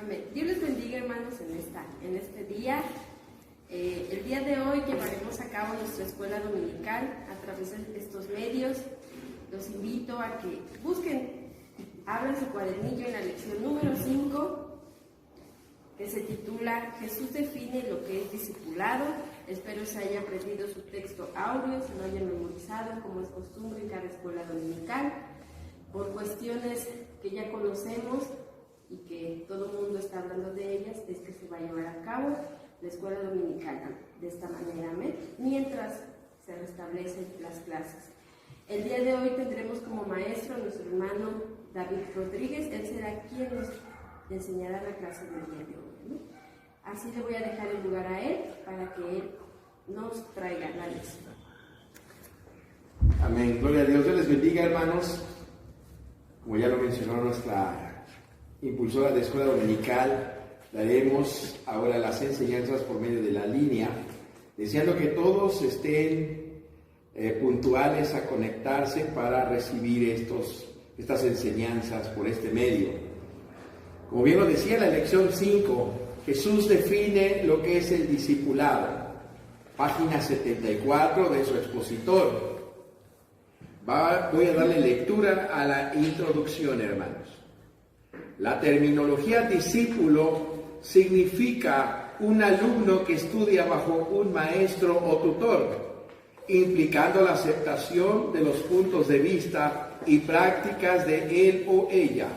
Amén. Dios les bendiga, hermanos, en este día. El día de hoy llevaremos a cabo nuestra escuela dominical a través de estos medios. Los invito a que busquen, abran su cuadernillo en la lección número 5, que se titula Jesús define lo que es discipulado. Espero se haya aprendido su texto audio, se lo hayan memorizado como es costumbre en cada escuela dominical. Por cuestiones que ya conocemos y que todo el mundo está hablando de ellas, es que se va a llevar a cabo la escuela dominical de esta manera, amén, mientras se restablecen las clases. El día de hoy tendremos como maestro a nuestro hermano David Rodríguez. Él será quien nos enseñará la clase del día de hoy, ¿no? Así le voy a dejar el lugar a él para que él nos traiga la lección. Amén, gloria a Dios. Dios les bendiga, hermanos. Como ya lo mencionó nuestra impulsora de escuela dominical, daremos ahora las enseñanzas por medio de la línea, deseando que todos estén puntuales a conectarse para recibir estas enseñanzas por este medio. Como bien lo decía la lección 5, Jesús define lo que es el discipulado, página 74 de su expositor. Voy a darle lectura a la introducción, hermanos. La terminología discípulo significa un alumno que estudia bajo un maestro o tutor, implicando la aceptación de los puntos de vista y prácticas de él o ella.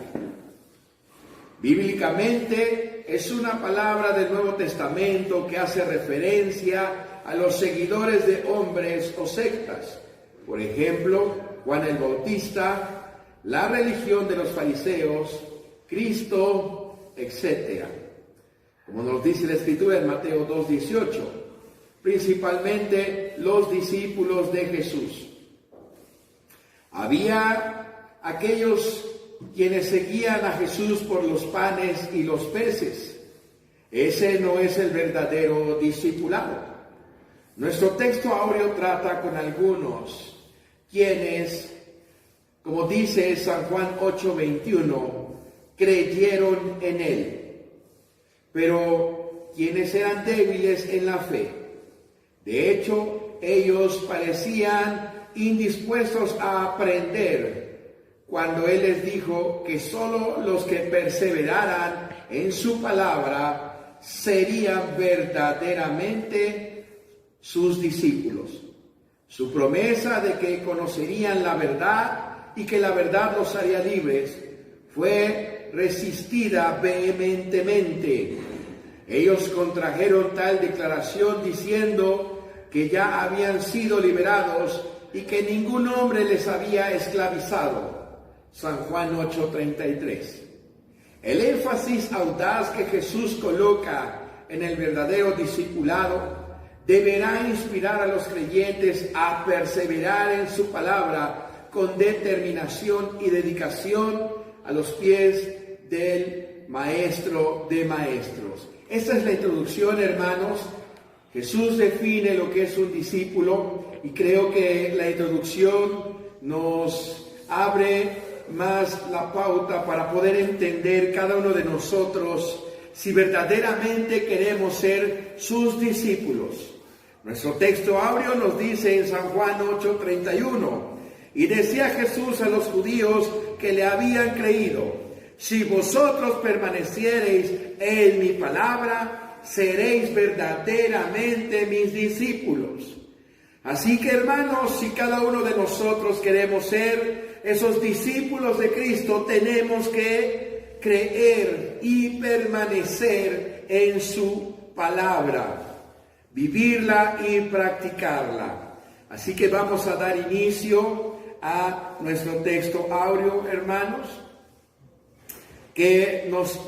Bíblicamente es una palabra del Nuevo Testamento que hace referencia a los seguidores de hombres o sectas. Por ejemplo, Juan el Bautista, la religión de los fariseos, Cristo, etc. Como nos dice la Escritura en Mateo 2:18, principalmente los discípulos de Jesús. Había aquellos quienes seguían a Jesús por los panes y los peces. Ese no es el verdadero discipulado. Nuestro texto áureo trata con algunos quienes, como dice San Juan 8:21, creyeron en él, pero quienes eran débiles en la fe. De hecho, ellos parecían indispuestos a aprender cuando él les dijo que solo los que perseveraran en su palabra serían verdaderamente sus discípulos. Su promesa de que conocerían la verdad y que la verdad los haría libres fue resistida vehementemente. Ellos contrajeron tal declaración diciendo que ya habían sido liberados y que ningún hombre les había esclavizado. San Juan 8:33. El énfasis audaz que Jesús coloca en el verdadero discipulado deberá inspirar a los creyentes a perseverar en su palabra con determinación y dedicación a los pies del Maestro de Maestros. Esta es la introducción, hermanos. Jesús define lo que es un discípulo y creo que la introducción nos abre más la pauta para poder entender cada uno de nosotros si verdaderamente queremos ser sus discípulos. Nuestro texto áureo nos dice en San Juan 8:31, y decía Jesús a los judíos que le habían creído: si vosotros permaneciereis en mi palabra, seréis verdaderamente mis discípulos. Así que, hermanos, si cada uno de nosotros queremos ser esos discípulos de Cristo, tenemos que creer y permanecer en su palabra, vivirla y practicarla. Así que vamos a dar inicio a nuestro texto áureo, hermanos, que nos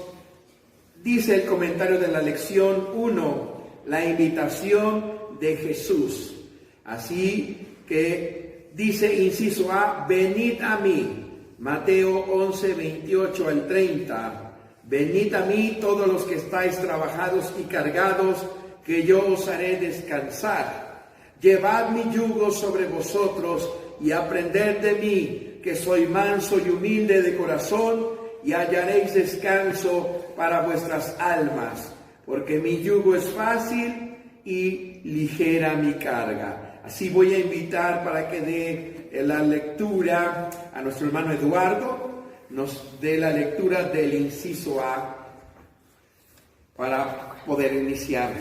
dice el comentario de la lección 1, la invitación de Jesús. Así que dice, inciso A, venid a mí. Mateo 11:28 al 30. Venid a mí todos los que estáis trabajados y cargados, que yo os haré descansar. Llevad mi yugo sobre vosotros y aprended de mí, que soy manso y humilde de corazón, y hallaréis descanso para vuestras almas, porque mi yugo es fácil y ligera mi carga. Así voy a invitar para que dé la lectura a nuestro hermano Eduardo, nos dé la lectura del inciso A para poder iniciar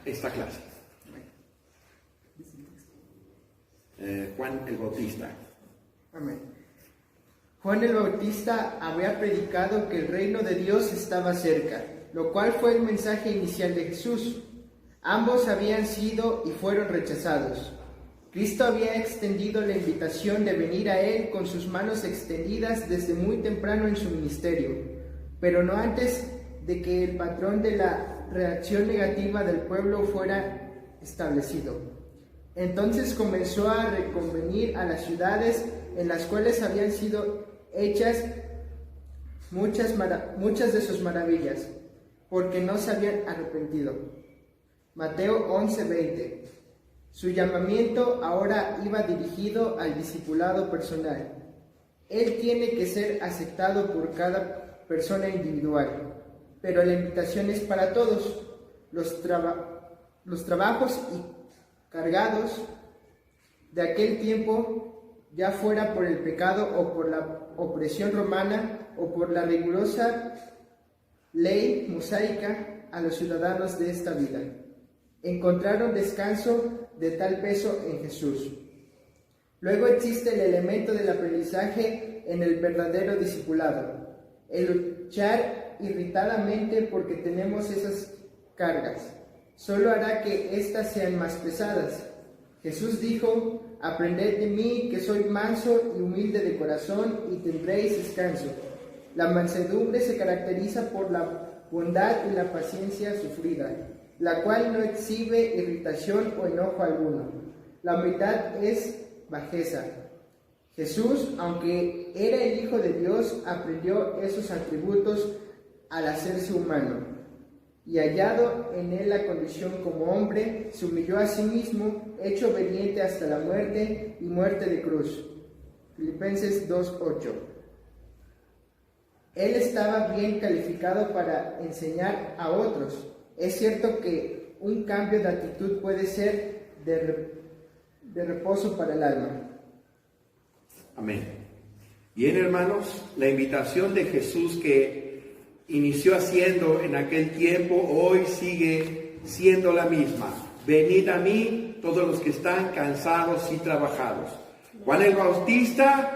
esta clase. Juan el Bautista. Amén. Juan el Bautista había predicado que el reino de Dios estaba cerca, lo cual fue el mensaje inicial de Jesús. Ambos habían sido y fueron rechazados. Cristo había extendido la invitación de venir a Él con sus manos extendidas desde muy temprano en su ministerio, pero no antes de que el patrón de la reacción negativa del pueblo fuera establecido. Entonces comenzó a reconvenir a las ciudades en las cuales habían sido hechas muchas de sus maravillas, porque no se habían arrepentido. Mateo 11:20. Su llamamiento ahora iba dirigido al discipulado personal. Él tiene que ser aceptado por cada persona individual, pero la invitación es para todos. Los trabajos y cargados de aquel tiempo, ya fuera por el pecado o por la opresión romana o por la rigurosa ley mosaica a los ciudadanos de esta vida, encontraron descanso de tal peso en Jesús. Luego existe el elemento del aprendizaje en el verdadero discipulado, el luchar irritadamente porque tenemos esas cargas. Solo hará que éstas sean más pesadas. Jesús dijo: aprended de mí, que soy manso y humilde de corazón, y tendréis descanso. La mansedumbre se caracteriza por la bondad y la paciencia sufrida, la cual no exhibe irritación o enojo alguno. La humildad es bajeza. Jesús, aunque era el Hijo de Dios, aprendió esos atributos al hacerse humano, y hallado en él la condición como hombre, se humilló a sí mismo, hecho obediente hasta la muerte y muerte de cruz. Filipenses 2:8. Él estaba bien calificado para enseñar a otros. Es cierto que un cambio de actitud puede ser de reposo para el alma. Amén. Bien, hermanos, la invitación de Jesús que inició haciendo en aquel tiempo, hoy sigue siendo la misma. Venid a mí todos los que están cansados y trabajados. Juan el Bautista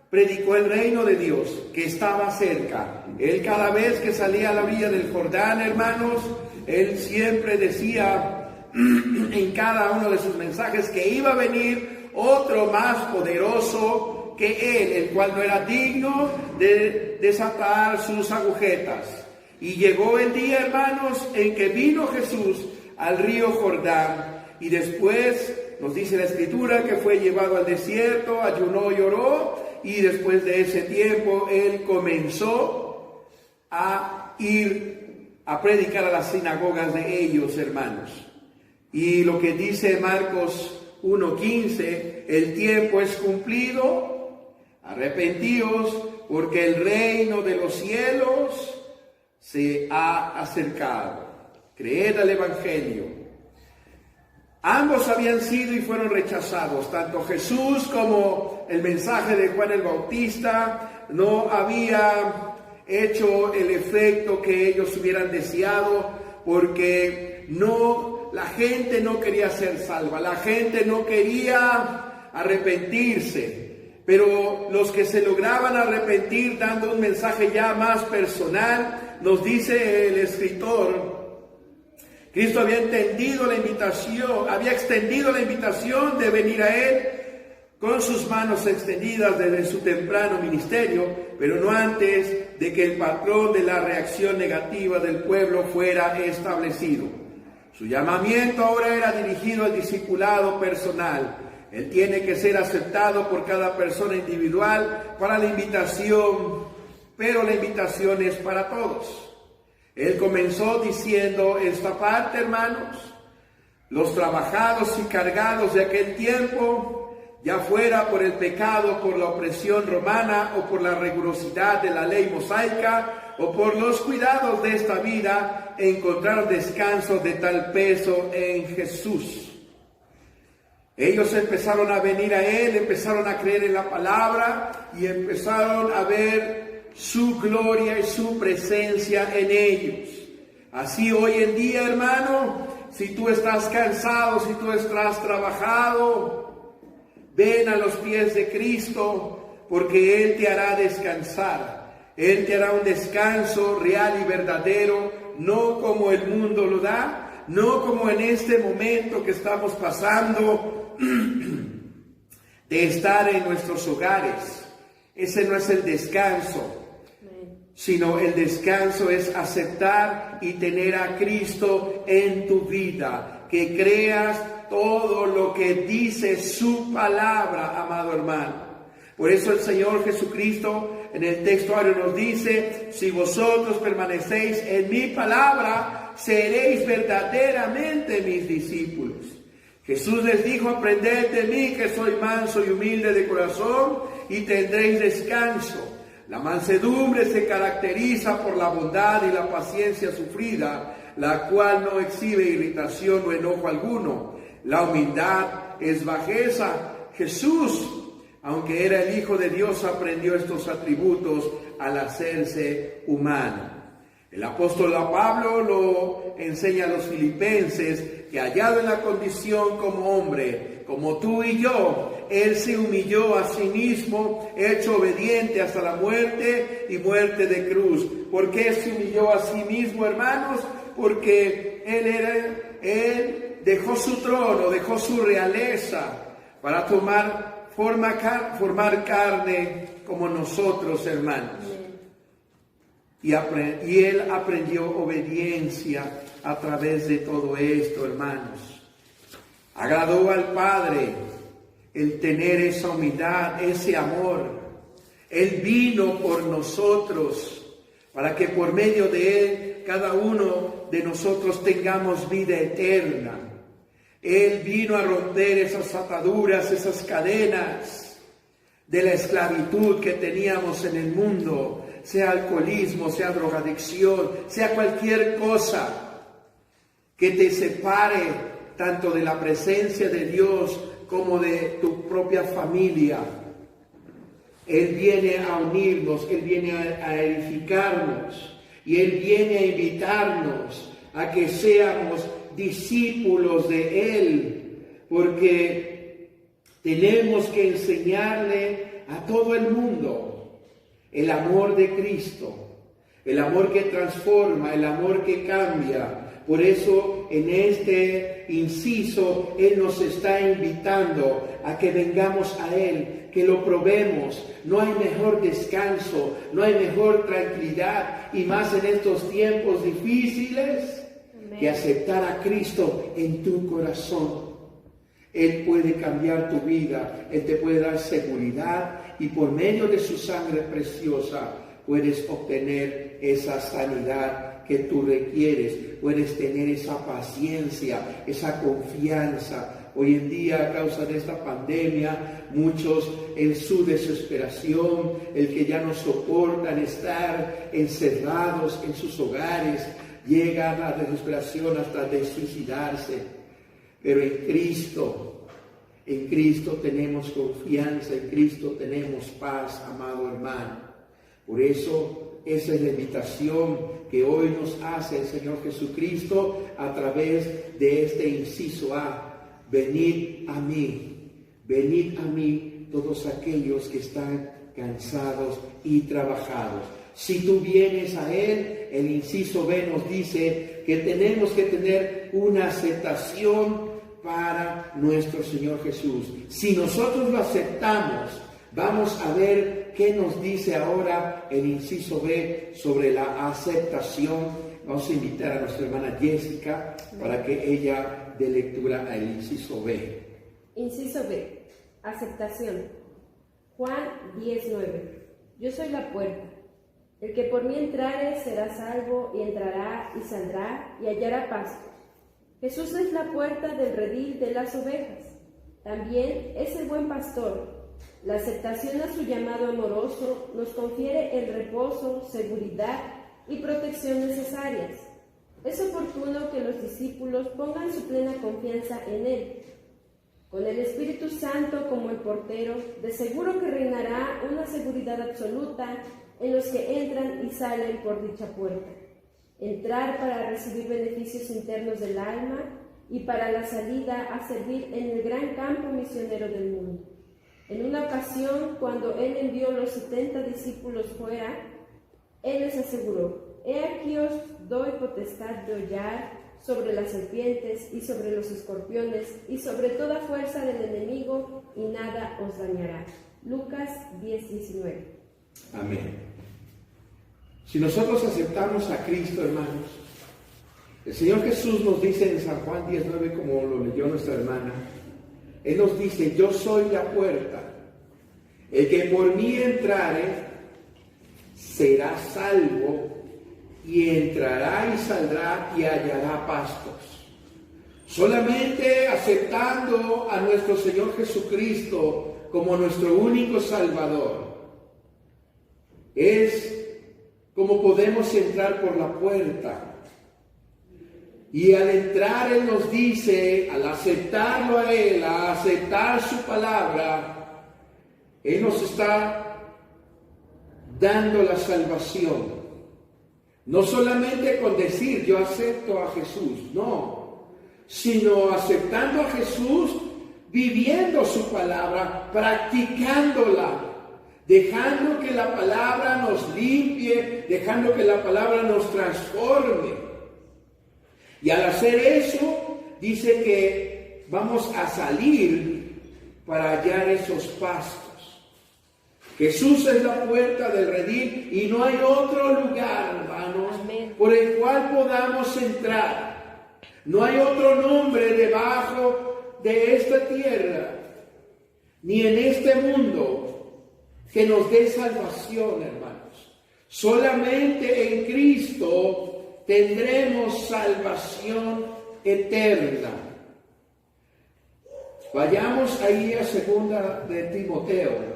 predicó el reino de Dios que estaba cerca. Él cada vez que salía a la orilla del Jordán, hermanos, él siempre decía en cada uno de sus mensajes que iba a venir otro más poderoso que él, el cual no era digno de desatar sus agujetas. Y llegó el día, hermanos, en que vino Jesús al río Jordán, y después nos dice la Escritura que fue llevado al desierto, ayunó y oró, y después de ese tiempo él comenzó a ir a predicar a las sinagogas de ellos, hermanos. Y lo que dice Marcos 1:15, el tiempo es cumplido, arrepentíos, porque el reino de los cielos se ha acercado. Creed al Evangelio. Ambos habían sido y fueron rechazados, tanto Jesús como el mensaje de Juan el Bautista no había hecho el efecto que ellos hubieran deseado, porque la gente no quería ser salva, la gente no quería arrepentirse. Pero los que se lograban arrepentir dando un mensaje ya más personal, nos dice el escritor, Cristo había extendido la invitación de venir a Él con sus manos extendidas desde su temprano ministerio, pero no antes de que el patrón de la reacción negativa del pueblo fuera establecido. Su llamamiento ahora era dirigido al discipulado personal. Él tiene que ser aceptado por cada persona individual para la invitación, pero la invitación es para todos. Él comenzó diciendo esta parte, hermanos: los trabajados y cargados de aquel tiempo ya fuera por el pecado, por la opresión romana o por la rigurosidad de la ley mosaica o por los cuidados de esta vida, encontrar descanso de tal peso en Jesús. Ellos empezaron a venir a Él, empezaron a creer en la palabra y empezaron a ver su gloria y su presencia en ellos. Así hoy en día, hermano, si tú estás cansado, si tú estás trabajado, ven a los pies de Cristo, porque Él te hará descansar. Él te hará un descanso real y verdadero, no como el mundo lo da, no como en este momento que estamos pasando de estar en nuestros hogares. Ese no es el descanso, sino el descanso es aceptar y tener a Cristo en tu vida, que creas todo lo que dice su palabra, amado hermano. Por eso el Señor Jesucristo en el textuario nos dice: si vosotros permanecéis en mi palabra, seréis verdaderamente mis discípulos. Jesús les dijo: aprended de mí, que soy manso y humilde de corazón, y tendréis descanso. La mansedumbre se caracteriza por la bondad y la paciencia sufrida, la cual no exhibe irritación o enojo alguno. La humildad es bajeza. Jesús, aunque era el Hijo de Dios, aprendió estos atributos al hacerse humano. El apóstol Pablo lo enseña a los filipenses, que hallado en la condición como hombre, como tú y yo, Él se humilló a sí mismo, hecho obediente hasta la muerte y muerte de cruz. ¿Por qué se humilló a sí mismo, hermanos? Porque Él dejó su trono, dejó su realeza para formar carne como nosotros, hermanos. Y Él aprendió obediencia a través de todo esto, hermanos. Agradó al Padre el tener esa humildad, ese amor. Él vino por nosotros para que por medio de Él cada uno de nosotros tengamos vida eterna. Él vino a romper esas ataduras, esas cadenas de la esclavitud que teníamos en el mundo, sea alcoholismo, sea drogadicción, sea cualquier cosa que te separe tanto de la presencia de Dios como de tu propia familia. Él viene a unirnos, Él viene a edificarnos y Él viene a invitarnos a que seamos discípulos de Él, porque tenemos que enseñarle a todo el mundo el amor de Cristo, el amor que transforma, el amor que cambia. Por eso en este inciso Él nos está invitando a que vengamos a Él, que lo probemos. No hay mejor descanso, no hay mejor tranquilidad, y más en estos tiempos difíciles, que aceptar a Cristo en tu corazón. Él puede cambiar tu vida, Él te puede dar seguridad, y por medio de su sangre preciosa puedes obtener esa sanidad que tú requieres, puedes tener esa paciencia, esa confianza. Hoy en día, a causa de esta pandemia, muchos en su desesperación, el que ya no soportan estar encerrados en sus hogares, llegan a la desesperación hasta de suicidarse. Pero en Cristo tenemos confianza, en Cristo tenemos paz, amado hermano. Por eso, esa es la invitación que hoy nos hace el Señor Jesucristo a través de este inciso A. Venid a mí todos aquellos que están cansados y trabajados. Si tú vienes a Él, el inciso B nos dice que tenemos que tener una aceptación para nuestro Señor Jesús. Si nosotros lo aceptamos, vamos a ver qué nos dice ahora el inciso B sobre la aceptación. Vamos a invitar a nuestra hermana Jessica para que ella dé lectura al inciso B. Inciso B. Aceptación. Juan 10:9. Yo soy la puerta. El que por mí entrare será salvo, y entrará y saldrá y hallará pasto. Jesús es la puerta del redil de las ovejas. También es el buen pastor. La aceptación a su llamado amoroso nos confiere el reposo, seguridad y protección necesarias. Es oportuno que los discípulos pongan su plena confianza en Él. Con el Espíritu Santo como el portero, de seguro que reinará una seguridad absoluta en los que entran y salen por dicha puerta. Entrar para recibir beneficios internos del alma y para la salida a servir en el gran campo misionero del mundo. En una ocasión, cuando Él envió los 70 discípulos fuera, Él les aseguró: «He aquí os doy potestad de hollar sobre las serpientes y sobre los escorpiones y sobre toda fuerza del enemigo, y nada os dañará». Lucas 10:19. Amén. Si nosotros aceptamos a Cristo, hermanos, el Señor Jesús nos dice en San Juan 19, como lo leyó nuestra hermana, Él nos dice: yo soy la puerta, el que por mí entrare será salvo, y entrará y saldrá y hallará pastos. Solamente aceptando a nuestro Señor Jesucristo como nuestro único Salvador es como podemos entrar por la puerta. Y al entrar Él nos dice, al aceptarlo a Él, a aceptar su palabra, Él nos está dando la salvación. No solamente con decir yo acepto a Jesús, no, sino aceptando a Jesús, viviendo su palabra, practicándola, dejando que la palabra nos limpie, dejando que la palabra nos transforme. Y al hacer eso, dice que vamos a salir para hallar esos pastos. Jesús es la puerta del redil y no hay otro lugar, hermanos, por el cual podamos entrar. No hay otro nombre debajo de esta tierra, ni en este mundo, que nos dé salvación, hermanos. Solamente en Cristo tendremos salvación eterna. Vayamos ahí a 2 de Timoteo.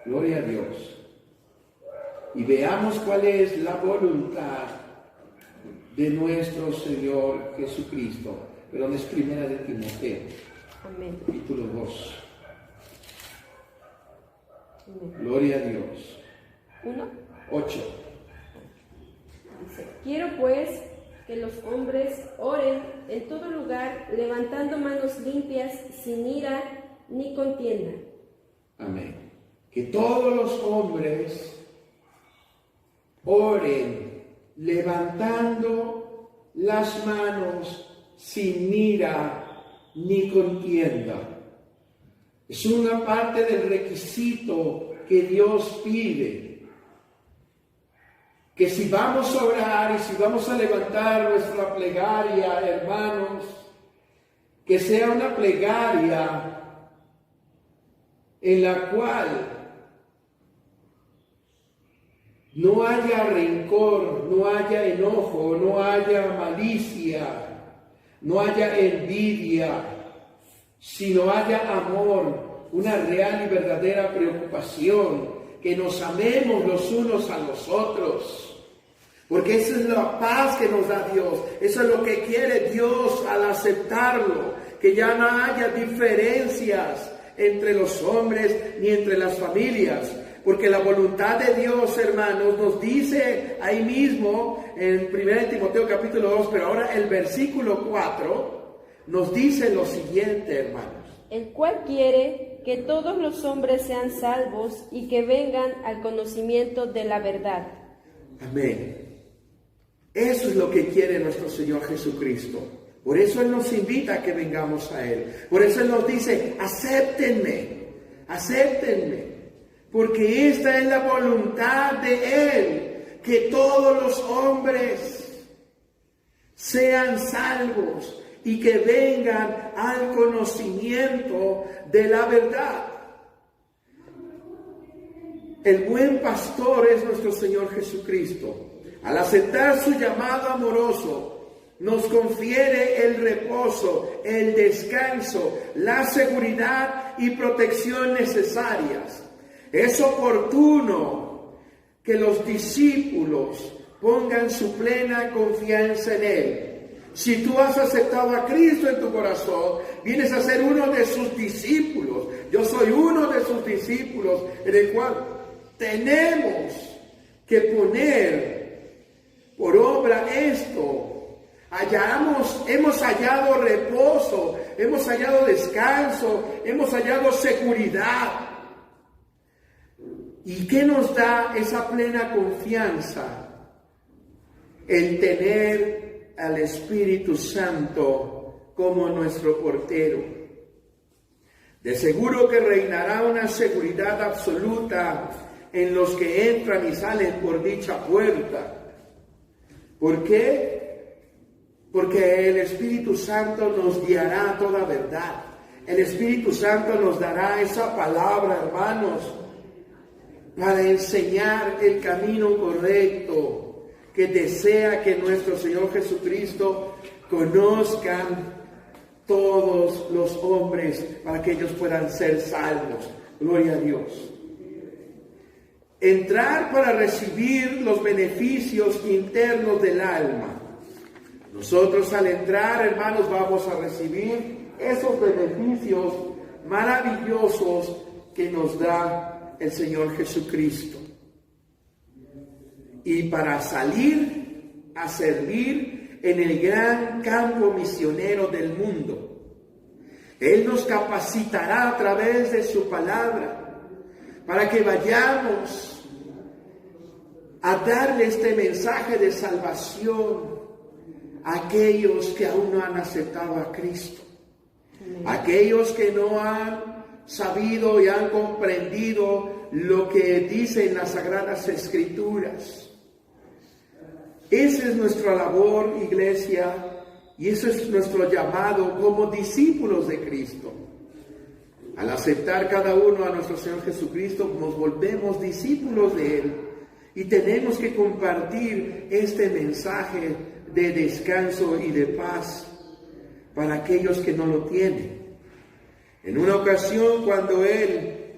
Gloria a Dios. Y veamos cuál es la voluntad de nuestro Señor Jesucristo. Perdón, es 1 de Timoteo. Amén. Capítulo 2. Amén. Gloria a Dios. 1. 8. Dice: «Quiero pues que los hombres oren en todo lugar, levantando manos limpias, sin ira ni contienda». Amén. Que todos los hombres oren levantando las manos sin ira ni contienda. Es una parte del requisito que Dios pide. Que si vamos a orar y si vamos a levantar nuestra plegaria, hermanos, que sea una plegaria en la cual no haya rencor, no haya enojo, no haya malicia, no haya envidia, sino haya amor, una real y verdadera preocupación, que nos amemos los unos a los otros. Porque esa es la paz que nos da Dios. Eso es lo que quiere Dios al aceptarlo. Que ya no haya diferencias entre los hombres ni entre las familias. Porque la voluntad de Dios, hermanos, nos dice ahí mismo en 1 Timoteo capítulo 2, pero ahora el versículo 4 nos dice lo siguiente, hermanos. «El cual quiere que todos los hombres sean salvos y que vengan al conocimiento de la verdad». Amén. Eso es lo que quiere nuestro Señor Jesucristo. Por eso Él nos invita a que vengamos a Él. Por eso Él nos dice: acéptenme, acéptenme. Porque esta es la voluntad de Él, que todos los hombres sean salvos y que vengan al conocimiento de la verdad. El buen pastor es nuestro Señor Jesucristo. Al aceptar su llamado amoroso, nos confiere el reposo, el descanso, la seguridad y protección necesarias. Es oportuno que los discípulos pongan su plena confianza en Él. Si tú has aceptado a Cristo en tu corazón, vienes a ser uno de sus discípulos. Yo soy uno de sus discípulos, en el cual tenemos que poner por obra esto. Hemos hallado reposo, hemos hallado descanso, hemos hallado seguridad. ¿Y qué nos da esa plena confianza? El tener al Espíritu Santo como nuestro portero. De seguro que reinará una seguridad absoluta en los que entran y salen por dicha puerta. ¿Por qué? Porque el Espíritu Santo nos guiará a toda verdad. El Espíritu Santo nos dará esa palabra, hermanos, para enseñar el camino correcto que desea que nuestro Señor Jesucristo conozcan todos los hombres, para que ellos puedan ser salvos. Gloria a Dios. Entrar para recibir los beneficios internos del alma. Nosotros al entrar, hermanos, vamos a recibir esos beneficios maravillosos que nos da el Señor Jesucristo. Y para salir a servir en el gran campo misionero del mundo, Él nos capacitará a través de su palabra para que vayamos a darle este mensaje de salvación a aquellos que aún no han aceptado a Cristo, aquellos que no han sabido y han comprendido lo que dicen las Sagradas Escrituras. Esa es nuestra labor, iglesia, y eso es nuestro llamado como discípulos de Cristo. Al aceptar cada uno a nuestro Señor Jesucristo, nos volvemos discípulos de Él y tenemos que compartir este mensaje de descanso y de paz para aquellos que no lo tienen. En una ocasión, cuando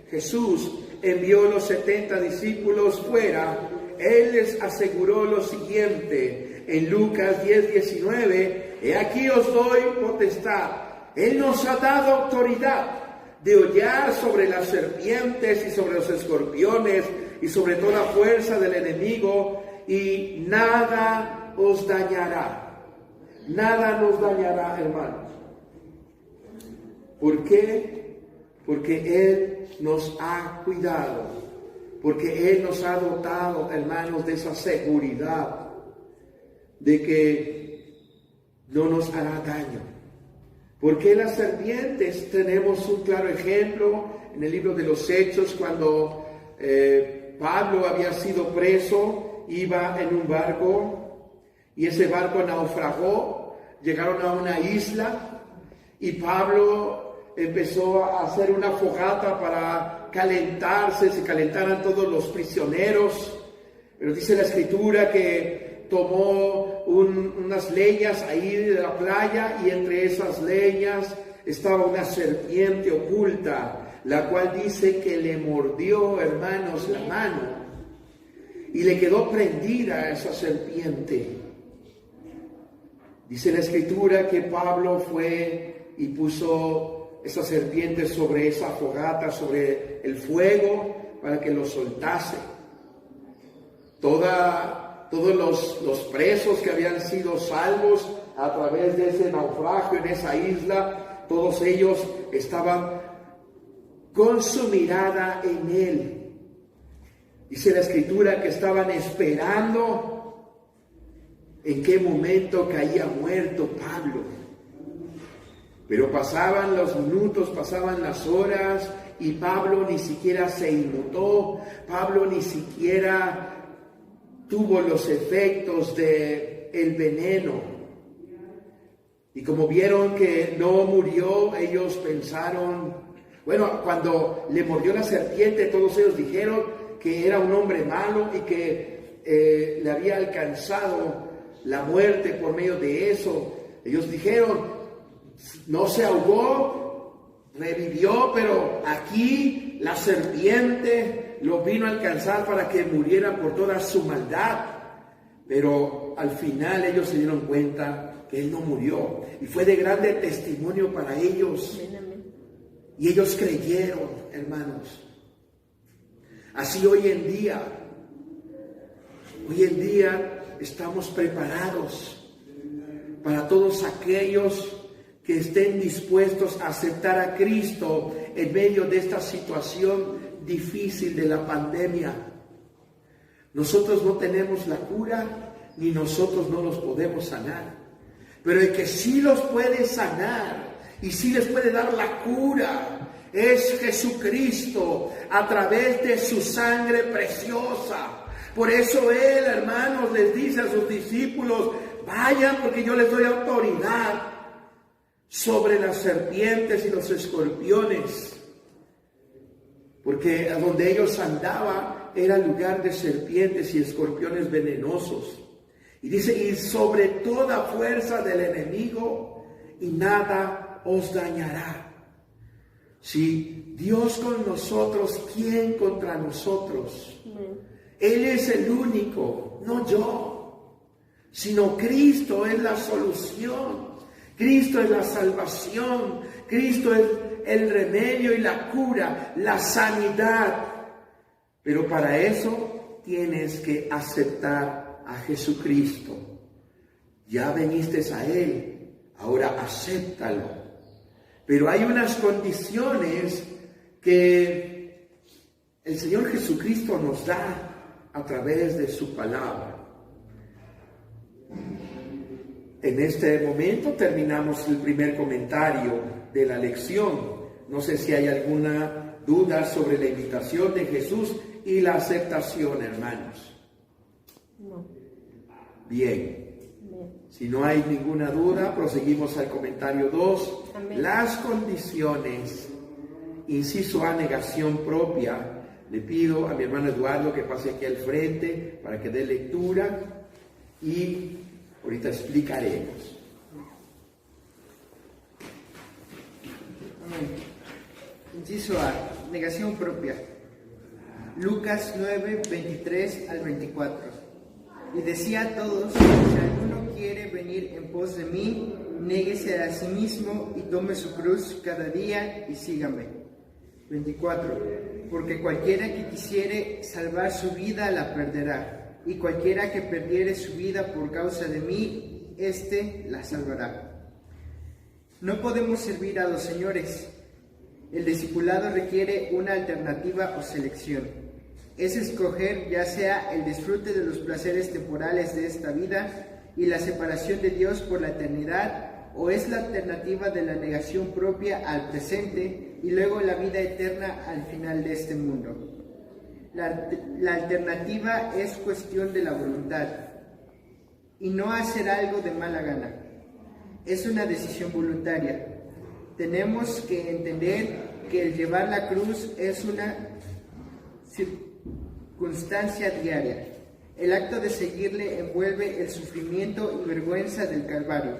Jesús envió los 70 discípulos fuera, Él les aseguró lo siguiente en Lucas 10:19: he aquí os doy potestad. Él nos ha dado autoridad de hollar sobre las serpientes y sobre los escorpiones y sobre toda fuerza del enemigo, y nada os dañará. Nada nos dañará, hermanos. ¿Por qué? Porque Él nos ha cuidado, porque Él nos ha dotado, hermanos, de esa seguridad de que no nos hará daño. Porque las serpientes, tenemos un claro ejemplo en el libro de los Hechos, cuando Pablo había sido preso, iba en un barco y ese barco naufragó, llegaron a una isla y Pablo empezó a hacer una fogata para calentarse, se calentaran todos los prisioneros. Pero dice la Escritura que tomó unas leñas ahí de la playa, y entre esas leñas estaba una serpiente oculta, la cual dice que le mordió, hermanos, la mano, y le quedó prendida a esa serpiente. Dice la Escritura que Pablo fue y puso esa serpiente sobre esa fogata, sobre el fuego, para que lo soltase. Todos los presos que habían sido salvos a través de ese naufragio en esa isla, todos ellos estaban con su mirada en Él. Dice la Escritura que estaban esperando en qué momento caía muerto Pablo. Pero pasaban los minutos, pasaban las horas, y Pablo ni siquiera se inmutó. Pablo ni siquiera tuvo los efectos del veneno. Y como vieron que no murió, ellos pensaron, bueno, cuando le mordió la serpiente, todos ellos dijeron que era un hombre malo y que le había alcanzado la muerte por medio de eso. Ellos dijeron, no se ahogó, revivió, pero aquí la serpiente lo vino a alcanzar para que muriera por toda su maldad. Pero al final ellos se dieron cuenta que él no murió, y fue de grande testimonio para ellos. Y ellos creyeron, hermanos. Así hoy en día estamos preparados para todos aquellos que estén dispuestos a aceptar a Cristo en medio de esta situación difícil de la pandemia. Nosotros no tenemos la cura, ni nosotros no los podemos sanar. Pero el que sí los puede sanar y sí les puede dar la cura es Jesucristo a través de su sangre preciosa. Por eso Él, hermanos, les dice a sus discípulos, vayan porque yo les doy autoridad sobre las serpientes y los escorpiones. Porque a donde ellos andaban era lugar de serpientes y escorpiones venenosos. Y dice, y sobre toda fuerza del enemigo, y nada os dañará. Si Dios con nosotros, ¿quién contra nosotros? Él es el único, no yo, sino Cristo es la solución. Cristo es la salvación. Cristo es el remedio y la cura, la sanidad. Pero para eso tienes que aceptar a Jesucristo. Ya viniste a Él, ahora acéptalo. Pero hay unas condiciones que el Señor Jesucristo nos da a través de su palabra. En este momento terminamos el primer comentario de la lección. No sé si hay alguna duda sobre la invitación de Jesús y la aceptación, hermanos. No. Bien. Si no hay ninguna duda, proseguimos al comentario 2. Amén. Las condiciones, inciso A, negación propia. Le pido a mi hermano Eduardo que pase aquí al frente para que dé lectura y ahorita explicaremos. Amén. Inciso A, negación propia. Lucas 9, 23 al 24. Y decía a todos, si alguno quiere venir en pos de mí, néguese a sí mismo y tome su cruz cada día y sígame. 24. Porque cualquiera que quisiere salvar su vida la perderá, y cualquiera que perdiere su vida por causa de mí, éste la salvará. No podemos servir a dos señores. El discipulado requiere una alternativa o selección. Es escoger ya sea el disfrute de los placeres temporales de esta vida y la separación de Dios por la eternidad, o es la alternativa de la negación propia al presente y luego la vida eterna al final de este mundo. La alternativa es cuestión de la voluntad y no hacer algo de mala gana. Es una decisión voluntaria. Tenemos que entender que el llevar la cruz es una circunstancia diaria. El acto de seguirle envuelve el sufrimiento y vergüenza del Calvario,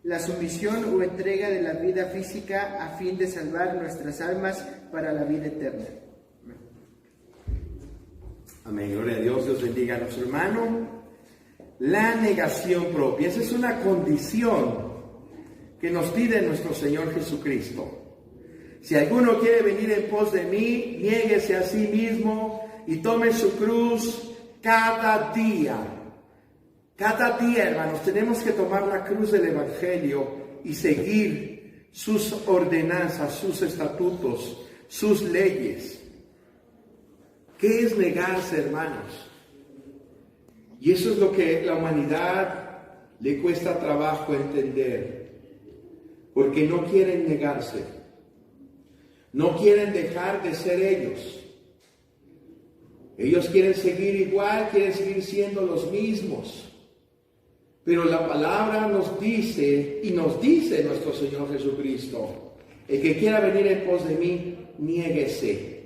la sumisión o entrega de la vida física a fin de salvar nuestras almas para la vida eterna. Amén. Gloria a Dios. Dios bendiga a nuestro hermano. La negación propia. Esa es una condición que nos pide nuestro Señor Jesucristo. Si alguno quiere venir en pos de mí, niéguese a sí mismo y tome su cruz cada día. Cada día, hermanos, tenemos que tomar la cruz del Evangelio y seguir sus ordenanzas, sus estatutos, sus leyes. ¿Qué es negarse, hermanos? Y eso es lo que la humanidad le cuesta trabajo entender, porque no quieren negarse, no quieren dejar de ser ellos. Ellos quieren seguir igual, quieren seguir siendo los mismos. Pero la palabra nos dice, y nos dice nuestro Señor Jesucristo, el que quiera venir en pos de mí, niéguese.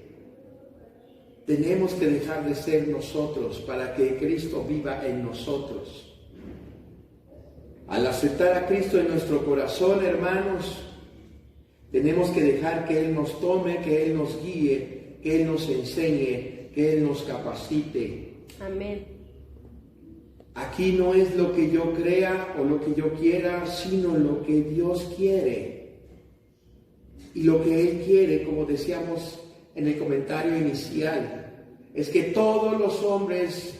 Tenemos que dejar de ser nosotros para que Cristo viva en nosotros. Al aceptar a Cristo en nuestro corazón, hermanos, tenemos que dejar que Él nos tome, que Él nos guíe, que Él nos enseñe, que Él nos capacite. Amén. Aquí no es lo que yo crea o lo que yo quiera, sino lo que Dios quiere. Y lo que Él quiere, como decíamos en el comentario inicial, es que todos los hombres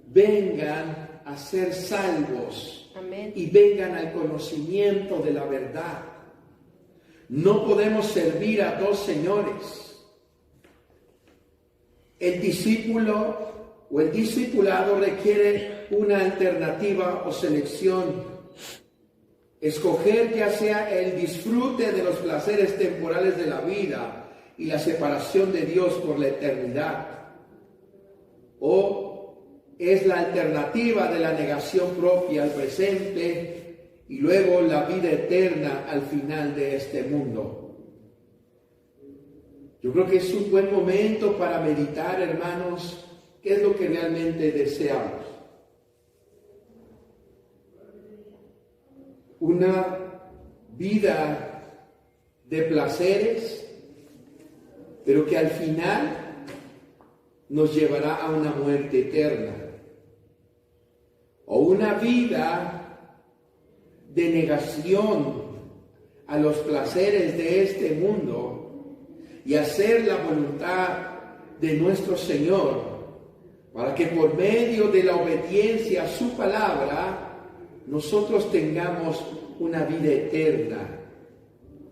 vengan a ser salvos. Amén. Y vengan al conocimiento de la verdad. No podemos servir a dos señores. El discípulo o el discipulado requiere una alternativa o selección. Escoger ya sea el disfrute de los placeres temporales de la vida y la separación de Dios por la eternidad, o es la alternativa de la negación propia al presente y luego la vida eterna al final de este mundo. Yo creo que es un buen momento para meditar, hermanos, qué es lo que realmente deseamos. Una vida de placeres, pero que al final nos llevará a una muerte eterna. O una vida de negación a los placeres de este mundo y hacer la voluntad de nuestro Señor, para que por medio de la obediencia a su palabra nosotros tengamos una vida eterna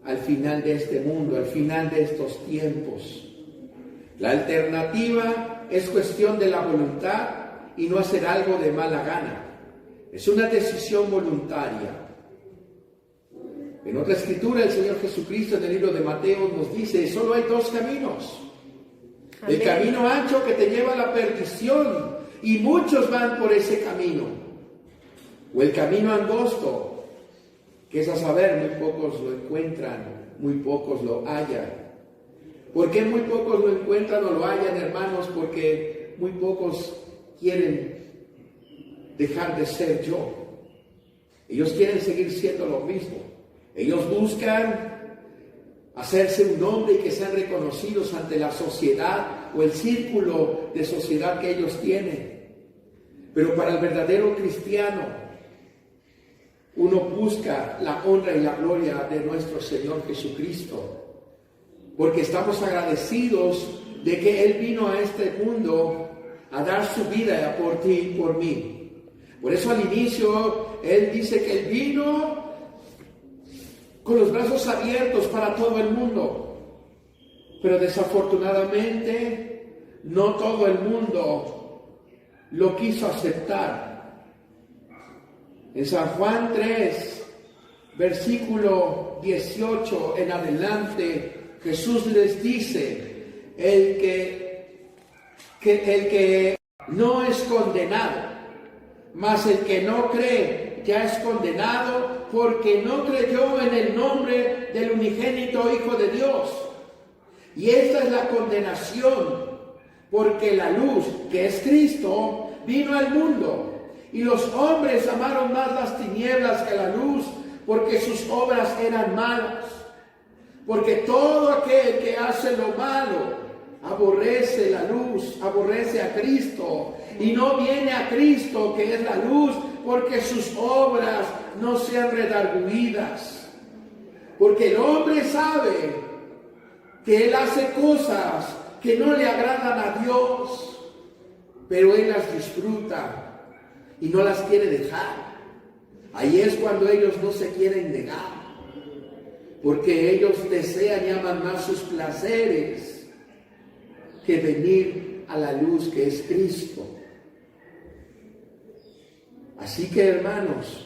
al final de este mundo, al final de estos tiempos. La alternativa es cuestión de la voluntad y no hacer algo de mala gana. Es una decisión voluntaria. En otra escritura, el Señor Jesucristo en el libro de Mateo nos dice, solo hay dos caminos. Amén. El camino ancho que te lleva a la perdición, y muchos van por ese camino. O el camino angosto, que es a saber, muy pocos lo encuentran, muy pocos lo hallan. ¿Por qué muy pocos lo encuentran o lo hallan, hermanos? Porque muy pocos quieren dejar de ser yo. Ellos quieren seguir siendo lo mismo. Ellos buscan hacerse un nombre y que sean reconocidos ante la sociedad o el círculo de sociedad que ellos tienen. Pero para el verdadero cristiano, uno busca la honra y la gloria de nuestro Señor Jesucristo, porque estamos agradecidos de que Él vino a este mundo a dar su vida por ti y por mí. Por eso al inicio Él dice que Él vino con los brazos abiertos para todo el mundo. Pero desafortunadamente no todo el mundo lo quiso aceptar. En San Juan 3, versículo 18 en adelante, Jesús les dice, el que no es condenado, mas el que no cree ya es condenado porque no creyó en el nombre del unigénito Hijo de Dios. Y esta es la condenación, porque la luz, que es Cristo, vino al mundo, y los hombres amaron más las tinieblas que la luz, porque sus obras eran malas. Porque todo aquel que hace lo malo aborrece la luz, aborrece a Cristo, y no viene a Cristo, que es la luz, porque sus obras no sean redargüidas. Porque el hombre sabe que él hace cosas que no le agradan a Dios, pero él las disfruta y no las quiere dejar. Ahí es cuando ellos no se quieren negar, porque ellos desean y aman más sus placeres que venir a la luz que es Cristo. Así que, hermanos,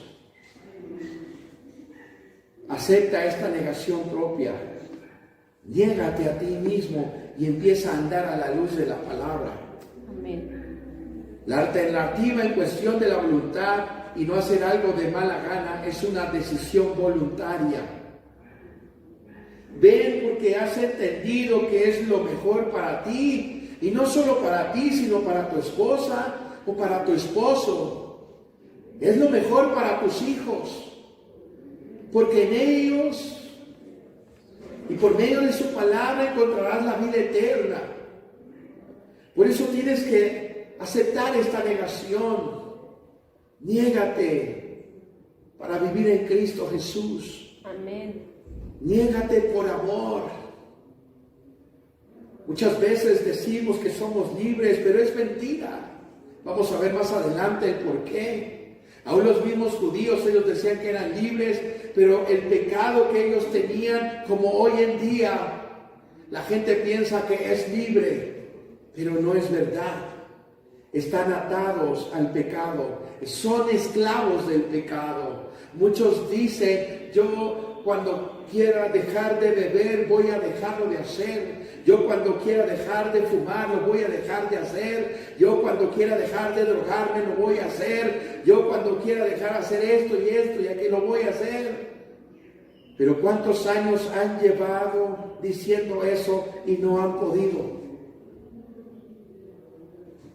acepta esta negación propia, niégate a ti mismo y empieza a andar a la luz de la palabra. Amén. La alternativa en cuestión de la voluntad y no hacer algo de mala gana es una decisión voluntaria. Ven porque has entendido que es lo mejor para ti, y no solo para ti, sino para tu esposa o para tu esposo. Es lo mejor para tus hijos, porque en ellos y por medio de su palabra encontrarás la vida eterna. Por eso tienes que aceptar esta negación. Niégate para vivir en Cristo Jesús. Amén. Niégate por amor. Muchas veces decimos que somos libres, pero es mentira. Vamos a ver más adelante el por qué. Aún los mismos judíos, ellos decían que eran libres, pero el pecado que ellos tenían, como hoy en día, la gente piensa que es libre, pero no es verdad. Están atados al pecado, son esclavos del pecado. Muchos dicen, yo cuando quiera dejar de beber voy a dejarlo de hacer. Yo cuando quiera dejar de fumar lo voy a dejar de hacer. Yo cuando quiera dejar de drogarme lo voy a hacer. Yo cuando quiera dejar de hacer esto y aquello lo voy a hacer. Pero ¿cuántos años han llevado diciendo eso y no han podido?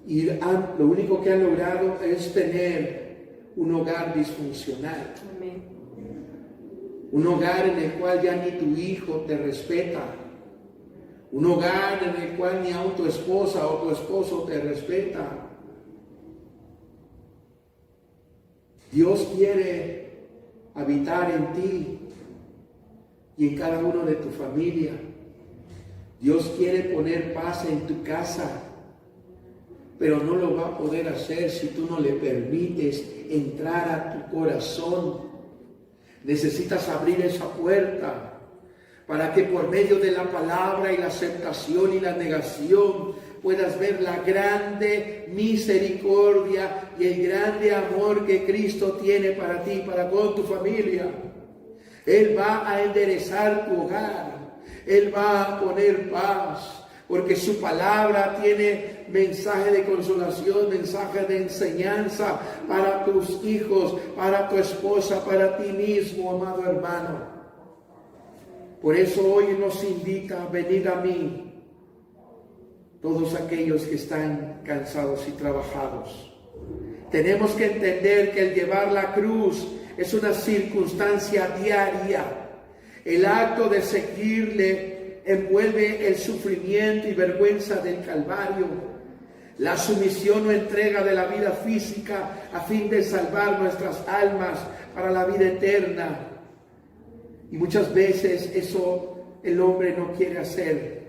Y lo único que han logrado es tener un hogar disfuncional. Amén. Un hogar en el cual ya ni tu hijo te respeta. Un hogar en el cual ni aun tu esposa o tu esposo te respeta. Dios quiere habitar en ti y en cada uno de tu familia. Dios quiere poner paz en tu casa, pero no lo va a poder hacer si tú no le permites entrar a tu corazón. Necesitas abrir esa puerta para que por medio de la palabra y la aceptación y la negación puedas ver la grande misericordia y el grande amor que Cristo tiene para ti, para con tu familia. Él va a enderezar tu hogar, Él va a poner paz, porque su palabra tiene mensaje de consolación, mensaje de enseñanza para tus hijos, para tu esposa, para ti mismo, amado hermano. Por eso hoy nos invita a venir a mí, todos aquellos que están cansados y trabajados. Tenemos que entender que el llevar la cruz es una circunstancia diaria. El acto de seguirle envuelve el sufrimiento y vergüenza del Calvario, la sumisión o entrega de la vida física a fin de salvar nuestras almas para la vida eterna. Y muchas veces eso el hombre no quiere hacer,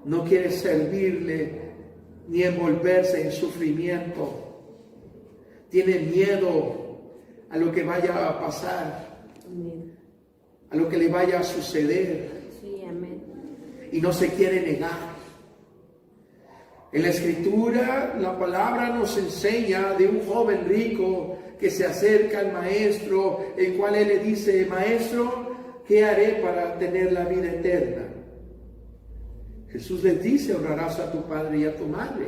no quiere servirle ni envolverse en sufrimiento. Tiene miedo a lo que vaya a pasar, a lo que le vaya a suceder. Sí, amén. Y no se quiere negar. En la Escritura, la palabra nos enseña de un joven rico que se acerca al maestro, el cual él le dice: maestro, ¿qué haré para tener la vida eterna? Jesús les dice: honrarás a tu padre y a tu madre.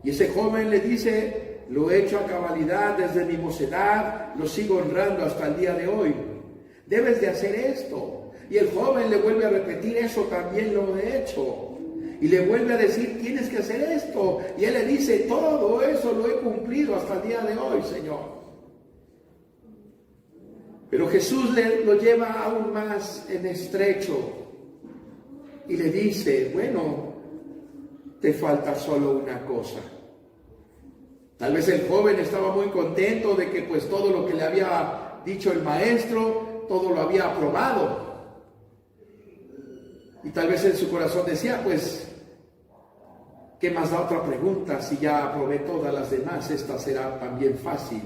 Y ese joven le dice: lo he hecho a cabalidad desde mi mocedad, lo sigo honrando hasta el día de hoy. Debes de hacer esto. Y el joven le vuelve a repetir: eso también lo he hecho. Y le vuelve a decir: tienes que hacer esto. Y él le dice: todo eso lo he cumplido hasta el día de hoy, Señor. Pero Jesús lo lleva aún más en estrecho y le dice: bueno, te falta solo una cosa. Tal vez el joven estaba muy contento de que pues todo lo que le había dicho el maestro, todo lo había aprobado. Y tal vez en su corazón decía: pues, ¿qué más da otra pregunta? Si ya aprobé todas las demás, esta será también fácil.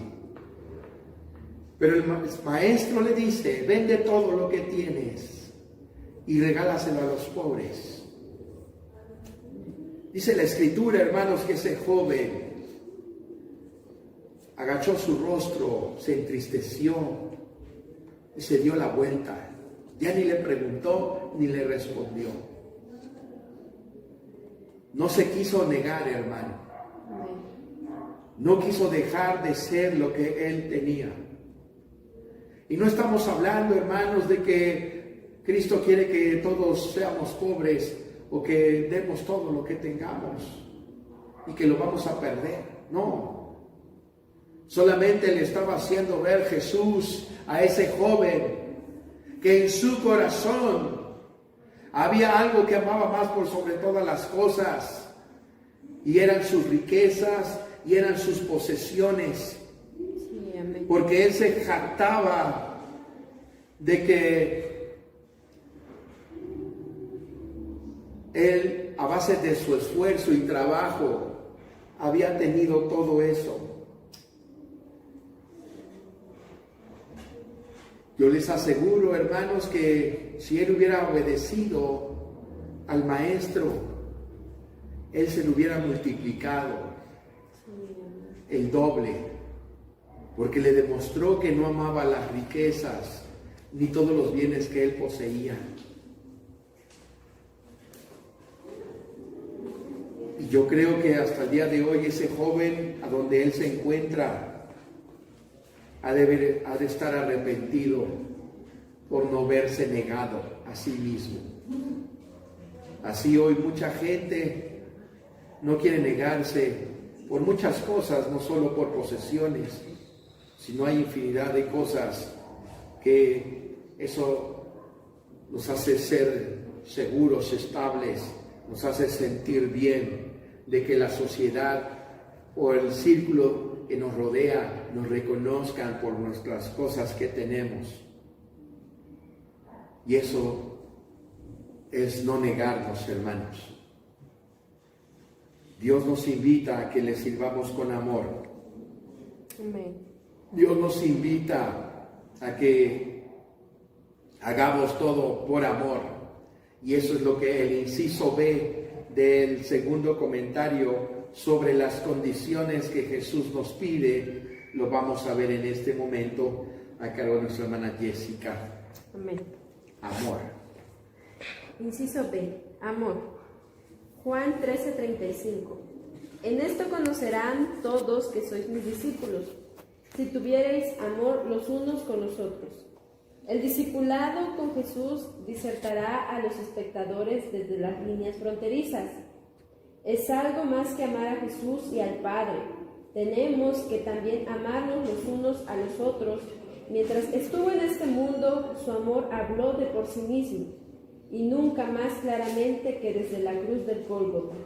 Pero el maestro le dice: vende todo lo que tienes y regálaselo a los pobres. Dice la Escritura, hermanos, que ese joven agachó su rostro, se entristeció y se dio la vuelta. Ya ni le preguntó ni le respondió. No se quiso negar, hermano. No quiso dejar de ser lo que él tenía. Y no estamos hablando, hermanos, de que Cristo quiere que todos seamos pobres o que demos todo lo que tengamos y que lo vamos a perder. No. Solamente le estaba haciendo ver Jesús a ese joven que en su corazón había algo que amaba más por sobre todas las cosas, y eran sus riquezas y eran sus posesiones. Sí, amén. Porque él se jactaba de que él, a base de su esfuerzo y trabajo, había tenido todo eso. Yo les aseguro, hermanos, que si él hubiera obedecido al maestro, él se lo hubiera multiplicado el doble, porque le demostró que no amaba las riquezas ni todos los bienes que él poseía. Y yo creo que hasta el día de hoy ese joven, a donde él se encuentra, ha de estar arrepentido por no verse negado a sí mismo. Así hoy mucha gente no quiere negarse por muchas cosas, no solo por posesiones, sino hay infinidad de cosas que eso nos hace ser seguros, estables, nos hace sentir bien de que la sociedad o el círculo que nos rodea nos reconozcan por nuestras cosas que tenemos. Y eso es no negarnos, hermanos. Dios nos invita a que le sirvamos con amor. Amén. Dios nos invita a que hagamos todo por amor. Y eso es lo que el inciso B del segundo comentario sobre las condiciones que Jesús nos pide, lo vamos a ver en este momento a cargo de nuestra hermana Jessica. Amén. Amor. Inciso B. Amor. Juan 13:35. En esto conocerán todos que sois mis discípulos, si tuviereis amor los unos con los otros. El discipulado con Jesús disertará a los espectadores desde las líneas fronterizas. Es algo más que amar a Jesús y al Padre. Tenemos que también amarnos los unos a los otros. Mientras estuvo en este mundo, su amor habló de por sí mismo, y nunca más claramente que desde la cruz del Gólgota.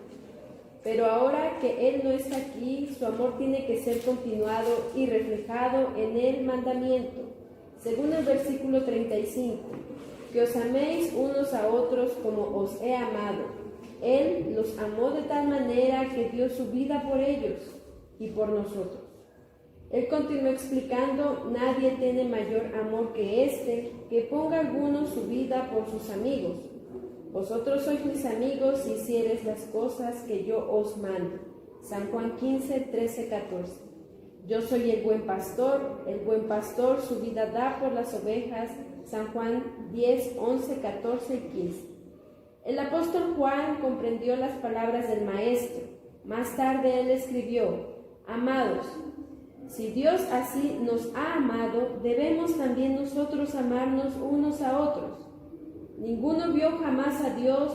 Pero ahora que Él no está aquí, su amor tiene que ser continuado y reflejado en el mandamiento. Según el versículo 35, que os améis unos a otros como os he amado. Él los amó de tal manera que dio su vida por ellos y por nosotros. Él continuó explicando: nadie tiene mayor amor que este, que ponga alguno su vida por sus amigos. Vosotros sois mis amigos si hiciereis las cosas que yo os mando. San Juan 15, 13, 14. Yo soy el buen pastor su vida da por las ovejas. San Juan 10, 11, 14 y 15. El apóstol Juan comprendió las palabras del Maestro. Más tarde él escribió: amados, si Dios así nos ha amado, debemos también nosotros amarnos unos a otros. Ninguno vio jamás a Dios.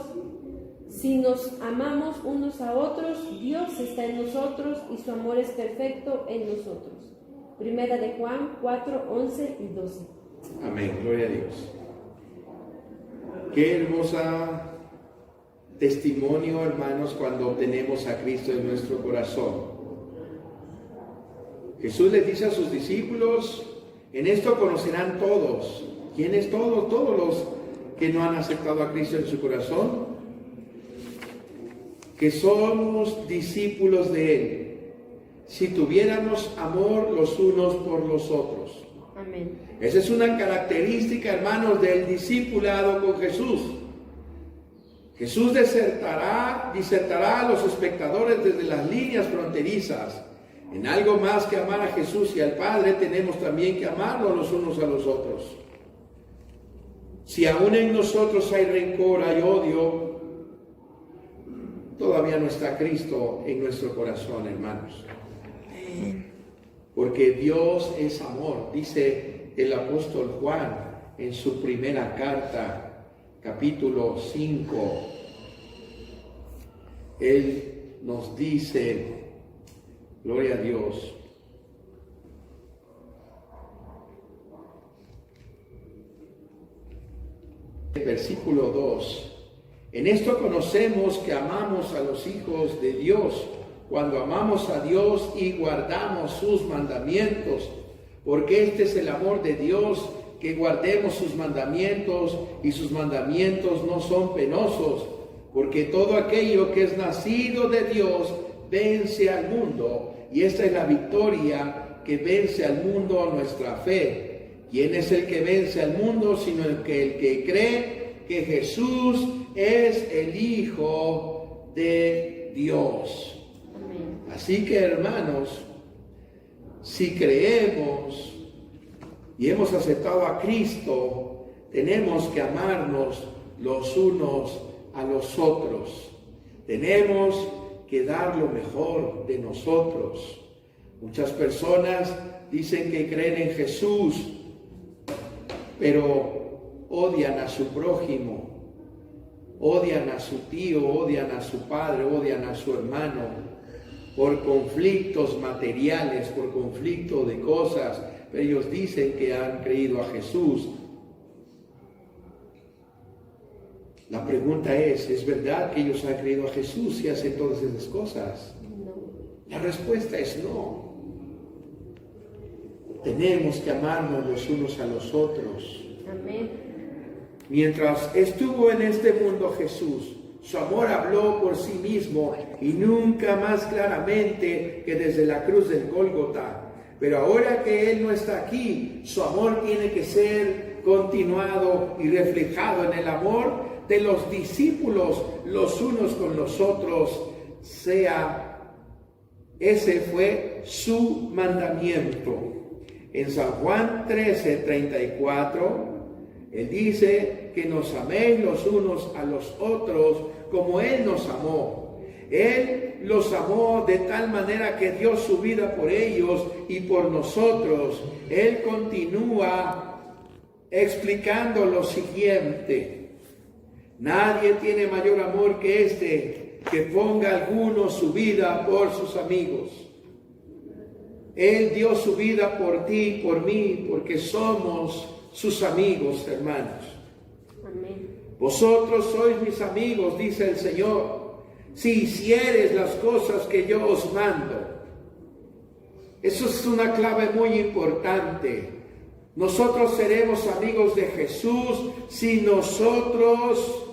Si nos amamos unos a otros, Dios está en nosotros y su amor es perfecto en nosotros. Primera de Juan 4, 11 y 12. Amén, gloria a Dios. Qué hermosa testimonio, hermanos, cuando tenemos a Cristo en nuestro corazón. Jesús les dice a sus discípulos: en esto conocerán todos. ¿Quiénes todos? Todos los que no han aceptado a Cristo en su corazón, que somos discípulos de Él, si tuviéramos amor los unos por los otros. Amén. Esa es una característica, hermanos, del discipulado con Jesús. Jesús disertará a los espectadores desde las líneas fronterizas. En algo más que amar a Jesús y al Padre, tenemos también que amarnos los unos a los otros. Si aún en nosotros hay rencor, hay odio, todavía no está Cristo en nuestro corazón, hermanos. Porque Dios es amor, dice el apóstol Juan en su primera carta, capítulo 5. Él nos dice, gloria a Dios, versículo 2. En esto conocemos que amamos a los hijos de Dios, cuando amamos a Dios y guardamos sus mandamientos, porque este es el amor de Dios, que guardemos sus mandamientos, y sus mandamientos no son penosos, porque todo aquello que es nacido de Dios vence al mundo, y esta es la victoria que vence al mundo, nuestra fe. ¿Quién es el que vence al mundo sino el que cree que Jesús es el Hijo de Dios? Amén. Así que, hermanos, si creemos y hemos aceptado a Cristo, tenemos que amarnos los unos a los otros. Tenemos que dar lo mejor de nosotros. Muchas personas dicen que creen en Jesús, pero odian a su prójimo, odian a su tío, odian a su padre, odian a su hermano, por conflictos materiales, por conflicto de cosas. Pero ellos dicen que han creído a Jesús. La pregunta es verdad que ellos han creído a Jesús y hacen todas esas cosas? No. La respuesta es no. Tenemos que amarnos los unos a los otros. Amén. Mientras estuvo en este mundo Jesús, su amor habló por sí mismo y nunca más claramente que desde la cruz del Gólgota. Pero ahora que Él no está aquí, su amor tiene que ser continuado y reflejado en el amor de los discípulos los unos con los otros. Ese fue su mandamiento. En San Juan 13:34, Él dice que nos améis los unos a los otros como Él nos amó. Él los amó de tal manera que dio su vida por ellos y por nosotros. Él continúa explicando lo siguiente: nadie tiene mayor amor que este, que ponga alguno su vida por sus amigos. Él dio su vida por ti y por mí, porque somos sus amigos, hermanos. Amén. Vosotros sois mis amigos, dice el Señor, si hicieres las cosas que yo os mando. Eso es una clave muy importante. Nosotros seremos amigos de Jesús si nosotros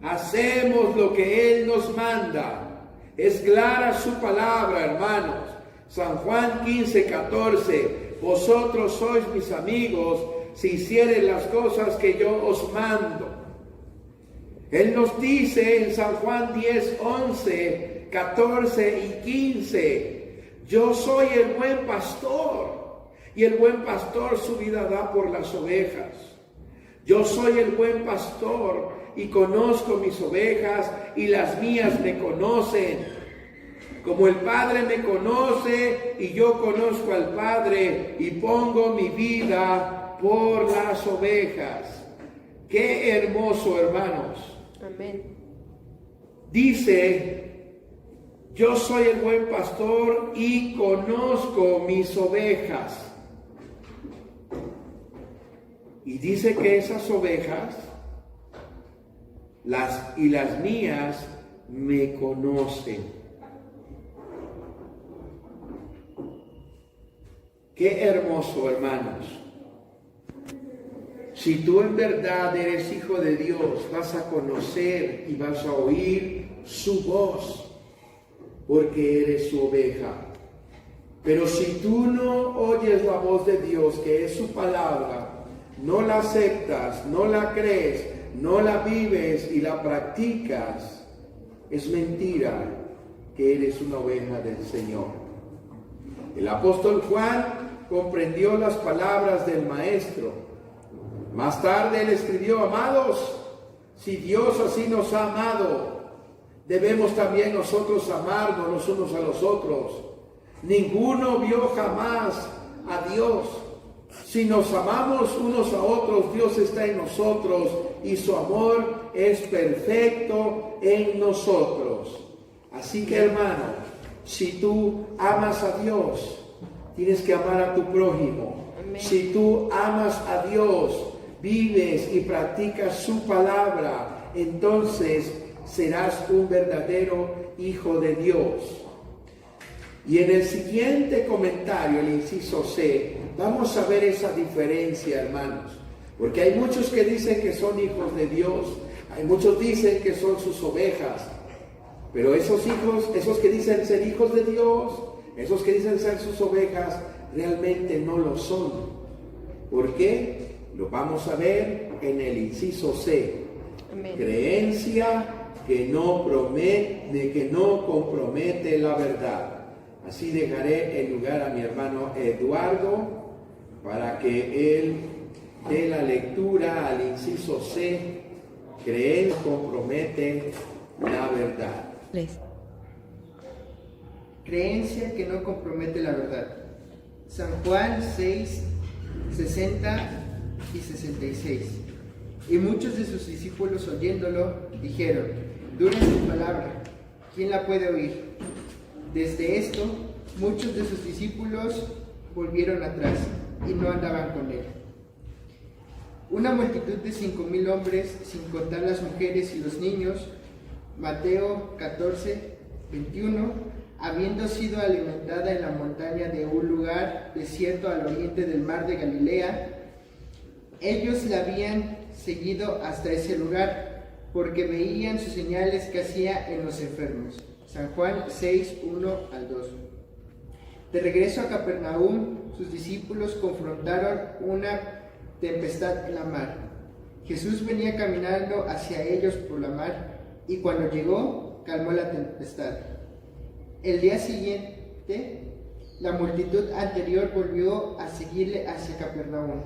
hacemos lo que Él nos manda. Es clara su palabra, hermanos. San Juan 15:14, vosotros sois mis amigos si hiciereis las cosas que yo os mando. Él nos dice en San Juan 10:11, 14 y 15, yo soy el buen pastor, y el buen pastor su vida da por las ovejas. Yo soy el buen pastor y conozco mis ovejas, y las mías me conocen. Como el Padre me conoce y yo conozco al Padre, y pongo mi vida por las ovejas. Qué hermoso, hermanos. Amén. Dice, yo soy el buen pastor y conozco mis ovejas. Y dice que esas ovejas, las mías, me conocen. Qué hermoso, hermanos. Si tú en verdad eres hijo de Dios, vas a conocer y vas a oír su voz, porque eres su oveja. Pero si tú no oyes la voz de Dios, que es su palabra, no la aceptas, no la crees, no la vives y la practicas, es mentira que eres una oveja del Señor. El apóstol Juan comprendió las palabras del Maestro. Más tarde él escribió, amados, si Dios así nos ha amado, debemos también nosotros amarnos los unos a los otros. Ninguno vio jamás a Dios. Si nos amamos unos a otros, Dios está en nosotros y su amor es perfecto en nosotros. Así que, hermano, si tú amas a Dios, tienes que amar a tu prójimo. Amén. Si tú amas a Dios, vives y practicas su palabra, entonces serás un verdadero hijo de Dios. Y en el siguiente comentario, el inciso C, vamos a ver esa diferencia, hermanos. Porque hay muchos que dicen que son hijos de Dios, hay muchos dicen que son sus ovejas, pero esos hijos, esos que dicen ser hijos de Dios, esos que dicen ser sus ovejas, realmente no lo son. ¿Por qué? Lo vamos a ver en el inciso C. Amén. Creencia que no compromete la verdad. Así dejaré el lugar a mi hermano Eduardo para que él dé la lectura al inciso C. Creencia compromete la verdad. Creencia que no compromete la verdad. San Juan 6, 60 y 66. Y muchos de sus discípulos oyéndolo dijeron: dura es tu palabra, ¿quién la puede oír? Desde esto, muchos de sus discípulos volvieron atrás y no andaban con él. Una multitud de 5,000 hombres, sin contar las mujeres y los niños, Mateo 14, 21, habiendo sido alimentada en la montaña de un lugar desierto al oriente del mar de Galilea, ellos la habían seguido hasta ese lugar, porque veían sus señales que hacía en los enfermos. San Juan 6, 1 al 2. De regreso a Capernaum, sus discípulos confrontaron una tempestad en la mar. Jesús venía caminando hacia ellos por la mar, y cuando llegó, calmó la tempestad. El día siguiente, la multitud anterior volvió a seguirle hacia Capernaum.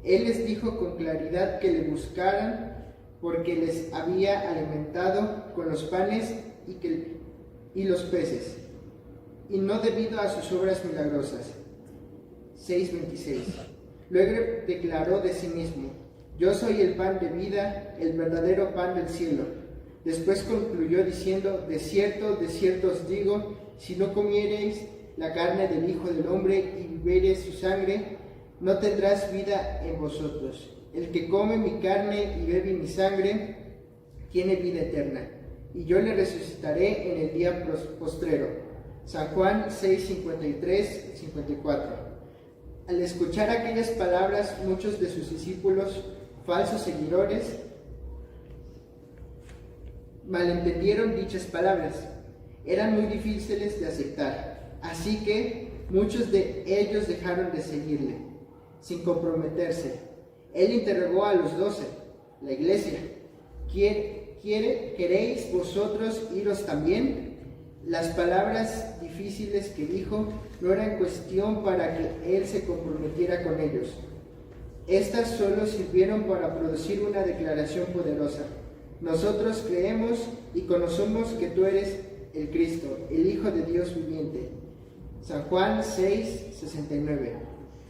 Él les dijo con claridad que le buscaran, porque les había alimentado con los panes y los peces, y no debido a sus obras milagrosas. 6:26. Luego declaró de sí mismo: yo soy el pan de vida, el verdadero pan del cielo. Después concluyó diciendo: de cierto os digo, si no comiereis la carne del Hijo del Hombre y bebiereis su sangre, no tendrás vida en vosotros. El que come mi carne y bebe mi sangre tiene vida eterna, y yo le resucitaré en el día postrero. San Juan 6, 53, 54. Al escuchar aquellas palabras, muchos de sus discípulos, falsos seguidores, malentendieron dichas palabras. Eran muy difíciles de aceptar, así que muchos de ellos dejaron de seguirle, sin comprometerse. Él interrogó a los 12, la iglesia: ¿queréis vosotros iros también? Las palabras difíciles que dijo no eran cuestión para que él se comprometiera con ellos. Estas solo sirvieron para producir una declaración poderosa: nosotros creemos y conocemos que tú eres el Cristo, el Hijo de Dios viviente. San Juan 6, 69.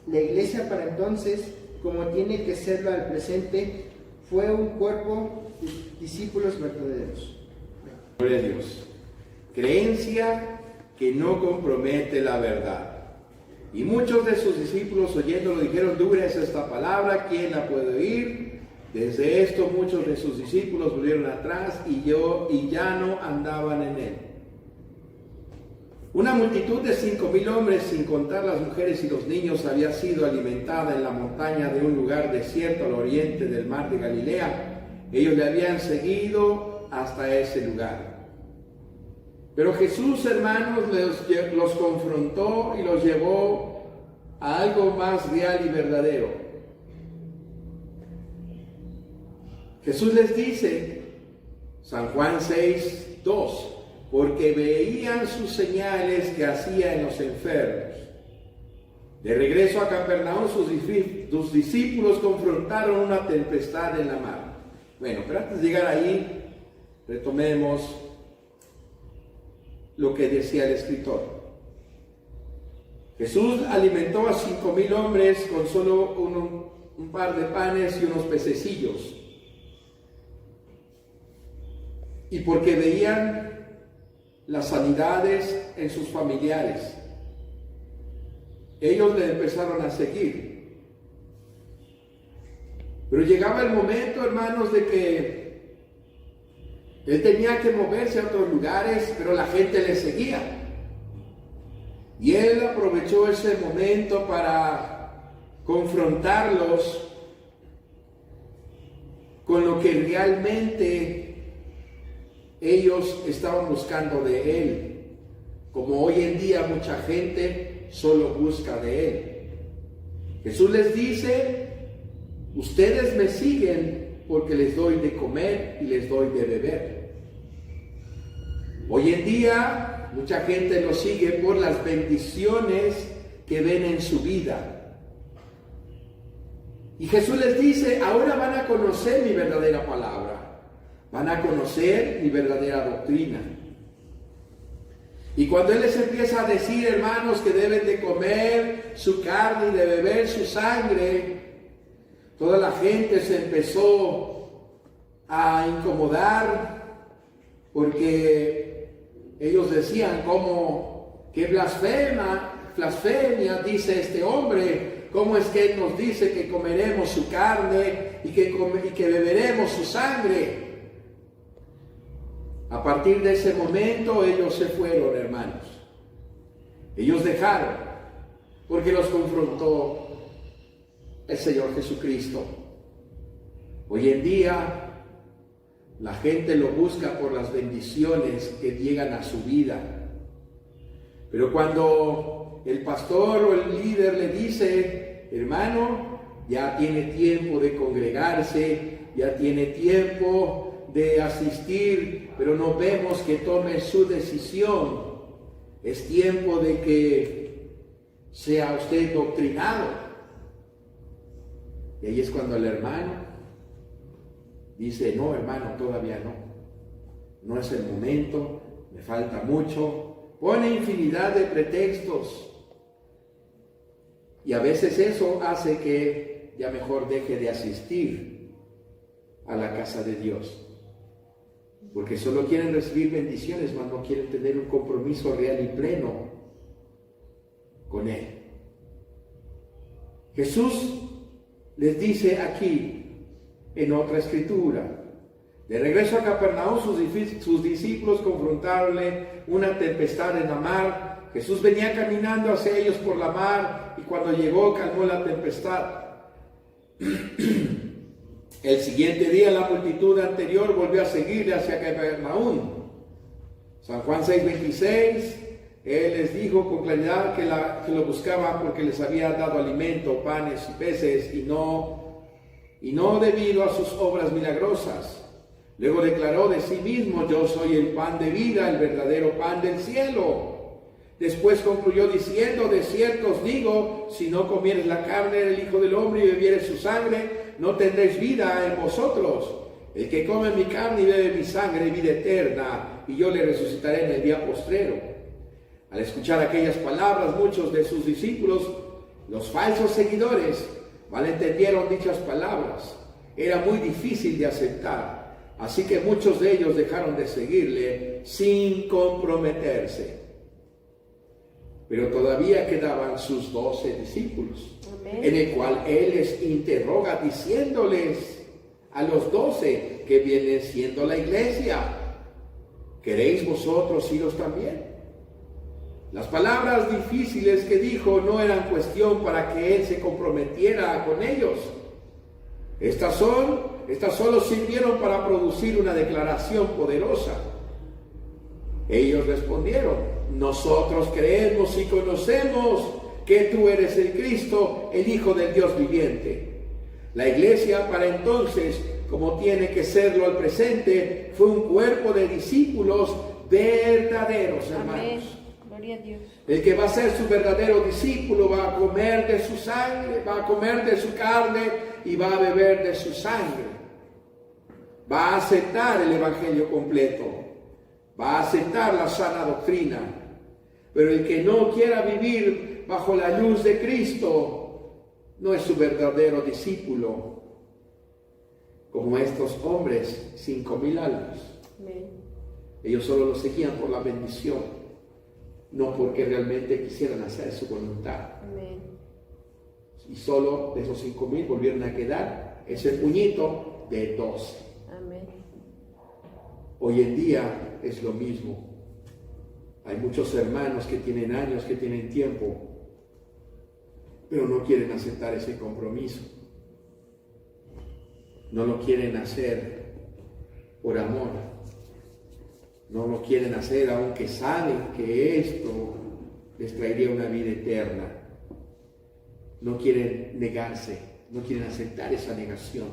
La iglesia para entonces, como tiene que serlo al presente, fue un cuerpo de discípulos verdaderos. Gloria a Dios. Creencia que no compromete la verdad. Y muchos de sus discípulos oyéndolo dijeron: dura es esta palabra, ¿quién la puede oír? Desde esto muchos de sus discípulos volvieron atrás y ya no andaban en él. Una multitud de 5,000 hombres, sin contar las mujeres y los niños, había sido alimentada en la montaña de un lugar desierto al oriente del mar de Galilea. Ellos le habían seguido hasta ese lugar. Pero Jesús, hermanos, los confrontó y los llevó a algo más real y verdadero. Jesús les dice, San Juan 6, 2, porque veían sus señales que hacía en los enfermos. De regreso a Capernaum, sus discípulos confrontaron una tempestad en la mar. Bueno, pero antes de llegar ahí, retomemos lo que decía el escritor. Jesús alimentó a 5,000 hombres con solo un par de panes y unos pececillos. Y porque veían las sanidades en sus familiares, ellos le empezaron a seguir. Pero llegaba el momento, hermanos, de que él tenía que moverse a otros lugares, pero la gente le seguía. Y él aprovechó ese momento para confrontarlos con lo que realmente ellos estaban buscando de él. Como hoy en día mucha gente solo busca de él. Jesús les dice: ustedes me siguen porque les doy de comer y les doy de beber. Hoy en día mucha gente lo sigue por las bendiciones que ven en su vida. Y Jesús les dice: ahora van a conocer mi verdadera palabra, van a conocer mi verdadera doctrina. Y cuando Él les empieza a decir, hermanos, que deben de comer su carne y de beber su sangre, toda la gente se empezó a incomodar, porque ellos decían: ¿cómo? ¿Qué blasfemia dice este hombre? ¿Cómo es que Él nos dice que comeremos su carne y que beberemos su sangre? A partir de ese momento ellos se fueron, hermanos. Ellos dejaron, porque los confrontó el Señor Jesucristo. Hoy en día la gente lo busca por las bendiciones que llegan a su vida. Pero cuando el pastor o el líder le dice: hermano, ya tiene tiempo de congregarse, ya tiene tiempo de asistir, pero no vemos que tome su decisión, es tiempo de que sea usted doctrinado. Y ahí es cuando el hermano dice: no, hermano, todavía no es el momento, me falta mucho. Pone infinidad de pretextos, y a veces eso hace que ya mejor deje de asistir a la casa de Dios, porque solo quieren recibir bendiciones, mas no quieren tener un compromiso real y pleno con Él. Jesús les dice aquí en otra escritura: de regreso a Capernaum, sus discípulos confrontaronle una tempestad en la mar. Jesús venía caminando hacia ellos por la mar, y cuando llegó calmó la tempestad. El siguiente día la multitud anterior volvió a seguirle hacia Capernaum. San Juan 6:26, Él les dijo con claridad que lo buscaban porque les había dado alimento, panes y peces, y no debido a sus obras milagrosas. Luego declaró de sí mismo: yo soy el pan de vida, el verdadero pan del cielo. Después concluyó diciendo: de cierto os digo, si no comieres la carne del Hijo del Hombre y bebieres su sangre, no tendréis vida en vosotros. El que come mi carne y bebe mi sangre, vida eterna, y yo le resucitaré en el día postrero. Al escuchar aquellas palabras, muchos de sus discípulos, los falsos seguidores, malentendieron dichas palabras. Era muy difícil de aceptar. Así que muchos de ellos dejaron de seguirle sin comprometerse. Pero todavía quedaban sus 12 discípulos, amén, en el cual Él les interroga diciéndoles a los 12 que viene siendo la iglesia: ¿queréis vosotros iros también? Las palabras difíciles que dijo no eran cuestión para que Él se comprometiera con ellos. Estas solo sirvieron para producir una declaración poderosa. Ellos respondieron: nosotros creemos y conocemos que tú eres el Cristo, el Hijo del Dios viviente. La iglesia para entonces, como tiene que serlo al presente, fue un cuerpo de discípulos verdaderos, hermanos. Amén. Gloria a Dios. El que va a ser su verdadero discípulo va a comer de su sangre, va a comer de su carne y va a beber de su sangre. Va a aceptar el evangelio completo, va a aceptar la sana doctrina. Pero el que no quiera vivir bajo la luz de Cristo no es su verdadero discípulo, como estos hombres, 5,000 almas. Amén. Ellos solo lo seguían por la bendición, no porque realmente quisieran hacer su voluntad. Amén. Y solo de esos 5,000 volvieron a quedar ese puñito de 12. Amén. Hoy en día es lo mismo. Hay muchos hermanos que tienen años, que tienen tiempo, pero no quieren aceptar ese compromiso. No lo quieren hacer por amor. No lo quieren hacer aunque saben que esto les traería una vida eterna. No quieren negarse, no quieren aceptar esa negación.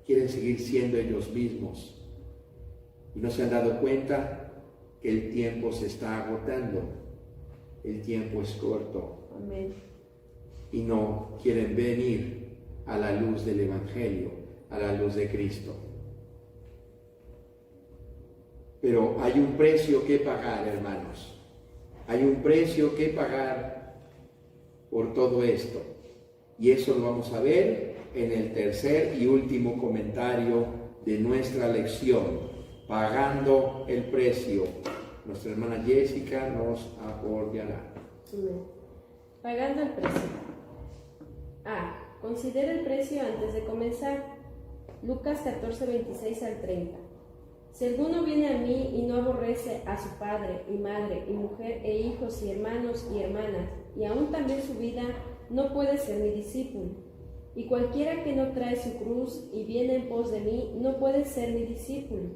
Quieren seguir siendo ellos mismos. Y no se han dado cuenta que el tiempo se está agotando. El tiempo es corto. Amén. Y no quieren venir a la luz del Evangelio, a la luz de Cristo. Pero hay un precio que pagar, hermanos. Hay un precio que pagar por todo esto. Y eso lo vamos a ver en el tercer y último comentario de nuestra lección, pagando el precio. Nuestra hermana Jessica nos abordará. Pagando el precio. Considera el precio antes de comenzar. Lucas 14, 26 al 30. Si alguno viene a mí y no aborrece a su padre y madre y mujer e hijos y hermanos y hermanas, y aún también su vida, no puede ser mi discípulo. Y cualquiera que no trae su cruz y viene en pos de mí, no puede ser mi discípulo.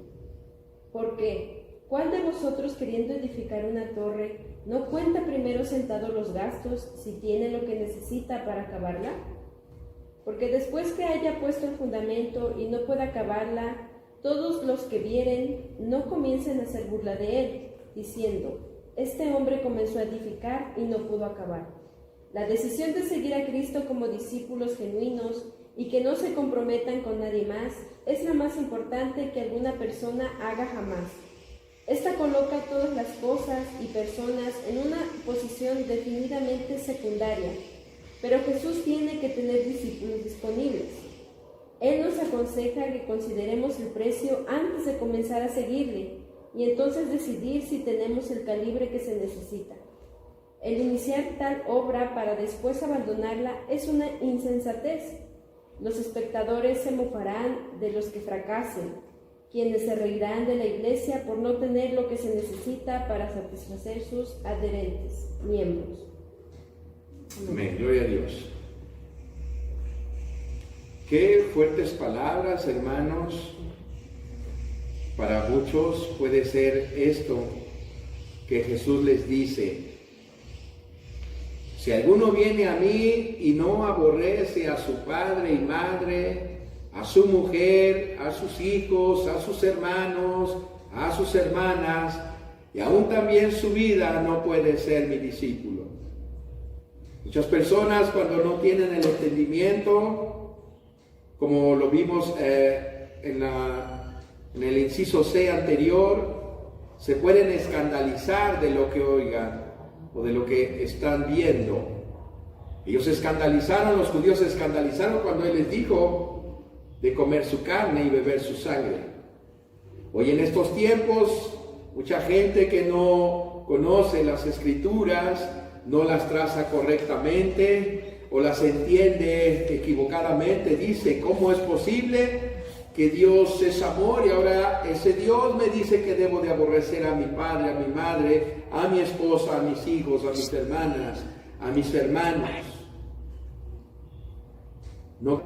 Porque, ¿cuál de vosotros queriendo edificar una torre, no cuenta primero sentado los gastos si tiene lo que necesita para acabarla? Porque después que haya puesto el fundamento y no pueda acabarla, todos los que vieren no comiencen a hacer burla de él, diciendo, este hombre comenzó a edificar y no pudo acabar. La decisión de seguir a Cristo como discípulos genuinos y que no se comprometan con nadie más es la más importante que alguna persona haga jamás. Esta coloca todas las cosas y personas en una posición definidamente secundaria, pero Jesús tiene que tener discípulos disponibles. Él nos aconseja que consideremos el precio antes de comenzar a seguirle y entonces decidir si tenemos el calibre que se necesita. El iniciar tal obra para después abandonarla es una insensatez. Los espectadores se mofarán de los que fracasen, quienes se reirán de la iglesia por no tener lo que se necesita para satisfacer sus adherentes, miembros. Amén, gloria a Dios. Qué fuertes palabras, hermanos. Para muchos puede ser esto que Jesús les dice. Si alguno viene a mí y no aborrece a su padre y madre, a su mujer, a sus hijos, a sus hermanos, a sus hermanas, y aún también su vida, no puede ser mi discípulo. Muchas personas, cuando no tienen el entendimiento, como lo vimos en el inciso C anterior, se pueden escandalizar de lo que oigan o de lo que están viendo. Ellos se escandalizaron, los judíos se escandalizaron cuando Él les dijo de comer su carne y beber su sangre. Hoy en estos tiempos, mucha gente que no conoce las Escrituras, no las traza correctamente, o las entiende equivocadamente, dice, ¿cómo es posible que Dios es amor y ahora ese Dios me dice que debo de aborrecer a mi padre, a mi madre, a mi esposa, a mis hijos, a mis hermanas, a mis hermanos? No.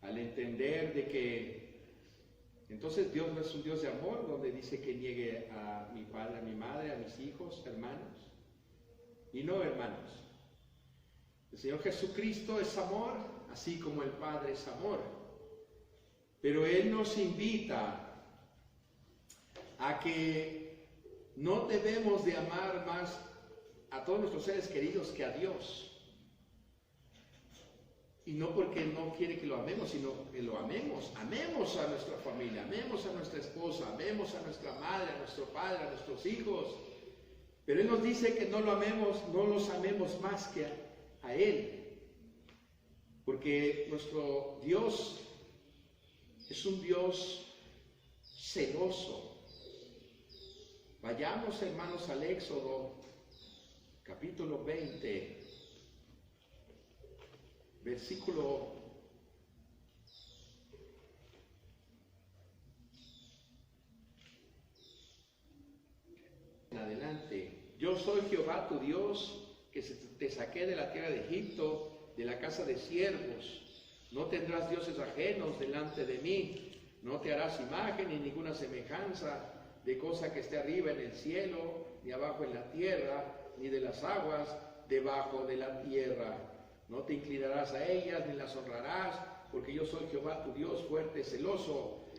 Al entender de que entonces Dios no es un Dios de amor, donde dice que niegue a mi padre, a mi madre, a mis hijos, hermanos. Y no, hermanos. El Señor Jesucristo es amor, así como el Padre es amor. Pero Él nos invita a que no debemos de amar más a todos nuestros seres queridos que a Dios. Y no porque no quiere que lo amemos, sino que lo amemos. Amemos a nuestra familia, amemos a nuestra esposa, amemos a nuestra madre, a nuestro padre, a nuestros hijos. Pero Él nos dice que no lo amemos, no los amemos más que a Él, porque nuestro Dios es un Dios celoso. Vayamos, hermanos, al Éxodo, capítulo 20, versículo soy Jehová tu Dios, que te saqué de la tierra de Egipto, de la casa de siervos. No tendrás dioses ajenos delante de mí, no te harás imagen ni ninguna semejanza de cosa que esté arriba en el cielo, ni abajo en la tierra, ni de las aguas debajo de la tierra. No te inclinarás a ellas, ni las honrarás, porque yo soy Jehová tu Dios, fuerte, celoso,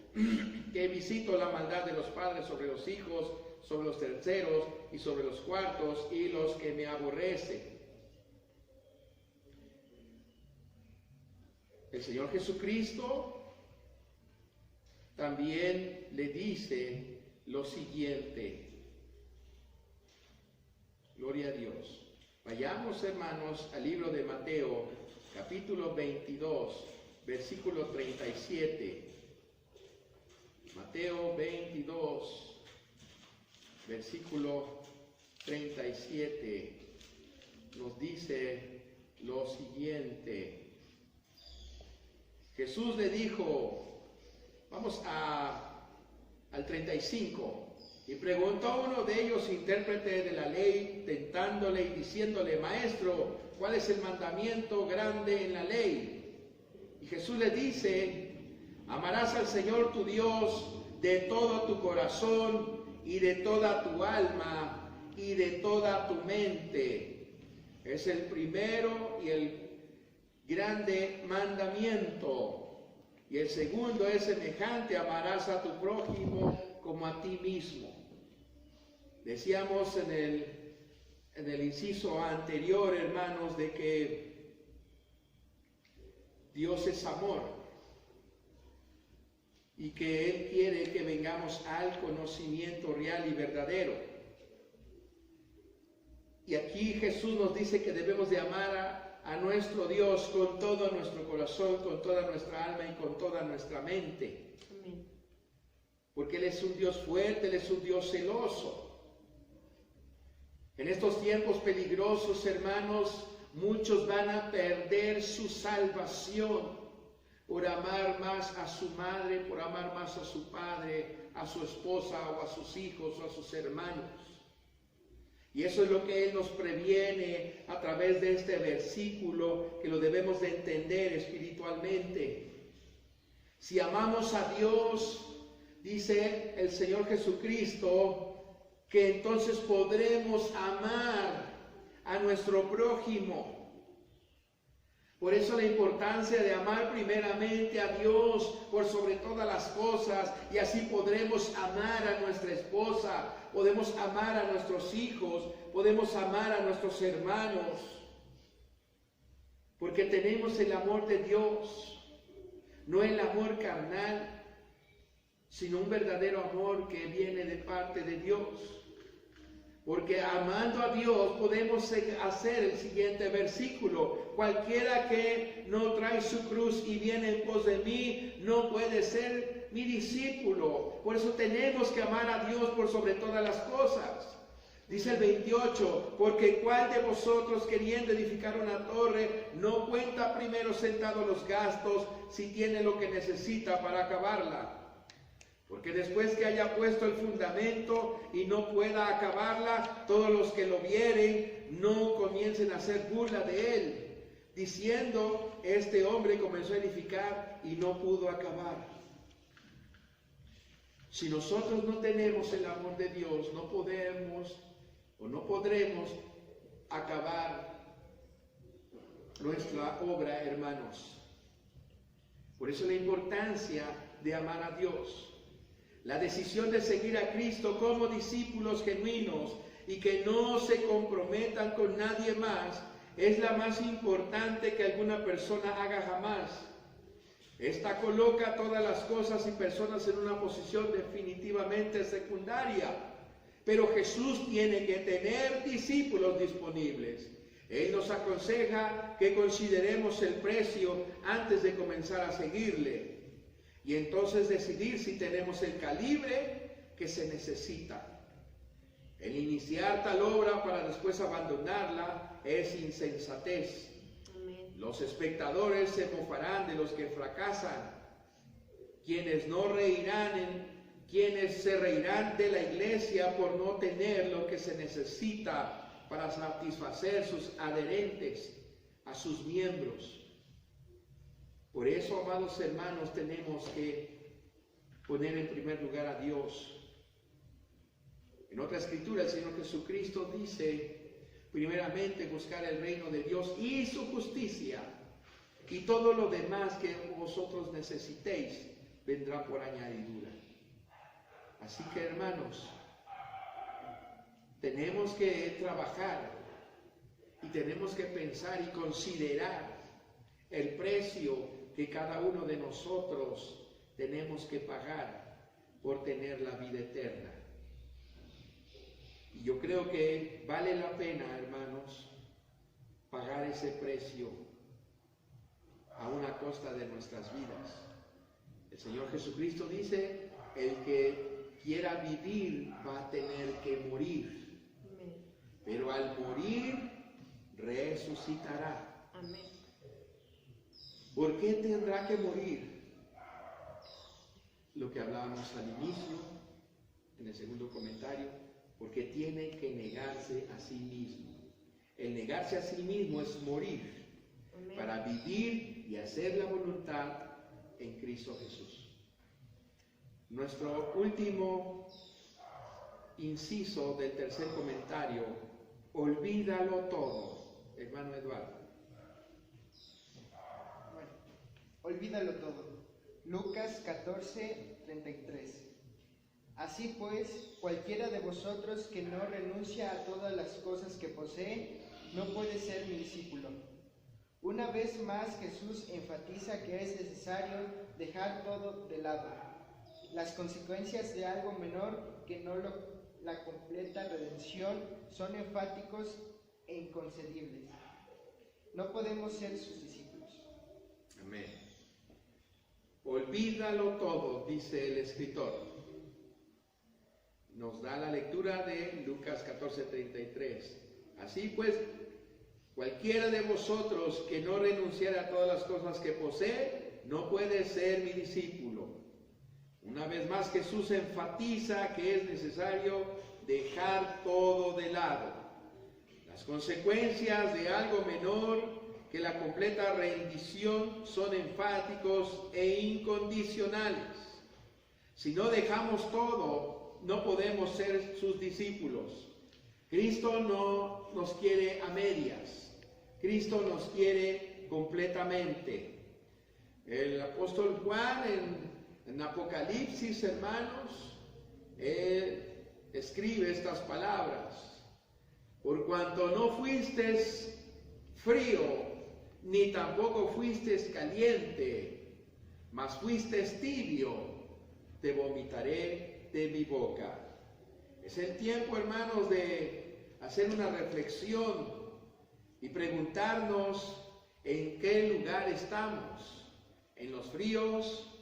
que visito la maldad de los padres sobre los hijos, sobre los terceros y sobre los cuartos, y los que me aborrecen. El Señor Jesucristo también le dice lo siguiente. Gloria a Dios. Vayamos, hermanos, al libro de Mateo, capítulo 22, versículo 37. Mateo 22, versículo 37, nos dice lo siguiente. Jesús le dijo, vamos al 35, y preguntó a uno de ellos, intérprete de la ley, tentándole y diciéndole, Maestro, ¿cuál es el mandamiento grande en la ley? Y Jesús le dice, amarás al Señor tu Dios de todo tu corazón y de toda tu alma y de toda tu mente. Es el primero y el grande mandamiento. Y el segundo es semejante, amarás a tu prójimo como a ti mismo. Decíamos en el inciso anterior, hermanos, de que Dios es amor y que Él quiere que vengamos al conocimiento real y verdadero. Y aquí Jesús nos dice que debemos de amar a nuestro Dios con todo nuestro corazón, con toda nuestra alma y con toda nuestra mente. Amén. Porque Él es un Dios fuerte, Él es un Dios celoso. En estos tiempos peligrosos, hermanos, muchos van a perder su salvación por amar más a su madre, por amar más a su padre, a su esposa o a sus hijos o a sus hermanos. Y eso es lo que Él nos previene a través de este versículo, que lo debemos de entender espiritualmente. Si amamos a Dios, dice el Señor Jesucristo, que entonces podremos amar a nuestro prójimo. Por eso la importancia de amar primeramente a Dios por sobre todas las cosas, y así podremos amar a nuestra esposa, podemos amar a nuestros hijos, podemos amar a nuestros hermanos, porque tenemos el amor de Dios, no el amor carnal, sino un verdadero amor que viene de parte de Dios. Porque amando a Dios podemos hacer el siguiente versículo. Cualquiera que no trae su cruz y viene en pos de mí, no puede ser mi discípulo. Por eso tenemos que amar a Dios por sobre todas las cosas. Dice el 28, porque ¿cuál de vosotros, queriendo edificar una torre, no cuenta primero sentado los gastos si tiene lo que necesita para acabarla? Porque después que haya puesto el fundamento y no pueda acabarla, todos los que lo vieren no comiencen a hacer burla de él, diciendo, este hombre comenzó a edificar y no pudo acabar. Si nosotros no tenemos el amor de Dios, no podemos o no podremos acabar nuestra obra, hermanos. Por eso la importancia de amar a Dios. La decisión de seguir a Cristo como discípulos genuinos y que no se comprometan con nadie más es la más importante que alguna persona haga jamás. Esta coloca todas las cosas y personas en una posición definitivamente secundaria. Pero Jesús tiene que tener discípulos disponibles. Él nos aconseja que consideremos el precio antes de comenzar a seguirle. Y entonces decidir si tenemos el calibre que se necesita. El iniciar tal obra para después abandonarla es insensatez. Amén. Los espectadores se mofarán de los que fracasan, quienes no reirán quienes se reirán de la iglesia por no tener lo que se necesita para satisfacer sus adherentes, a sus miembros. Por eso, amados hermanos, tenemos que poner en primer lugar a Dios. En otra escritura, el Señor Jesucristo dice, primeramente buscar el reino de Dios y su justicia, y todo lo demás que vosotros necesitéis vendrá por añadidura. Así que, hermanos, tenemos que trabajar y tenemos que pensar y considerar el precio que cada uno de nosotros tenemos que pagar por tener la vida eterna. Y yo creo que vale la pena, hermanos, pagar ese precio a una costa de nuestras vidas. El Señor Jesucristo dice, el que quiera vivir va a tener que morir. Amén. Pero al morir, resucitará. Amén. ¿Por qué tendrá que morir? Lo que hablábamos al inicio, en el segundo comentario, porque tiene que negarse a sí mismo. El negarse a sí mismo es morir. Amén. Para vivir y hacer la voluntad en Cristo Jesús. Nuestro último inciso del tercer comentario, olvídalo todo, hermano Eduardo. Bueno, olvídalo todo. Lucas 14:33. Así pues, cualquiera de vosotros que no renuncia a todas las cosas que posee, no puede ser mi discípulo. Una vez más, Jesús enfatiza que es necesario dejar todo de lado. Las consecuencias de algo menor que no la completa redención son enfáticos e inconcebibles. No podemos ser sus discípulos. Amén. Olvídalo todo, dice el escritor. Nos da la lectura de Lucas 14:33. Así pues, cualquiera de vosotros que no renunciara a todas las cosas que posee, no puede ser mi discípulo. Una vez más, Jesús enfatiza que es necesario dejar todo de lado. Las consecuencias de algo menor que la completa rendición son enfáticos e incondicionales. Si no dejamos todo, no podemos ser sus discípulos. Cristo no nos quiere a medias. Cristo nos quiere completamente. El apóstol Juan en Apocalipsis, hermanos, él escribe estas palabras. Por cuanto no fuisteis frío, ni tampoco fuisteis caliente, mas fuisteis tibio, te vomitaré de mi boca. Es el tiempo, hermanos, de hacer una reflexión y preguntarnos en qué lugar estamos, en los fríos,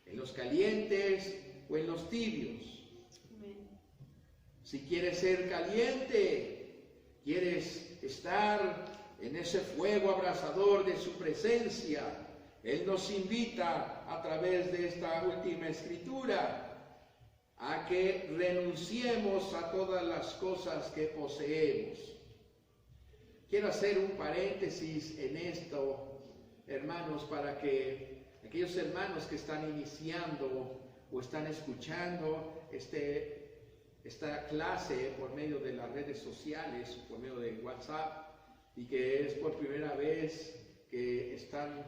en los calientes o en los tibios. Amén. Si quieres ser caliente, quieres estar en ese fuego abrasador de su presencia, Él nos invita a través de esta última escritura a que renunciemos a todas las cosas que poseemos. Quiero hacer un paréntesis en esto, hermanos, para que aquellos hermanos que están iniciando o están escuchando esta clase por medio de las redes sociales, por medio de WhatsApp, y que es por primera vez que están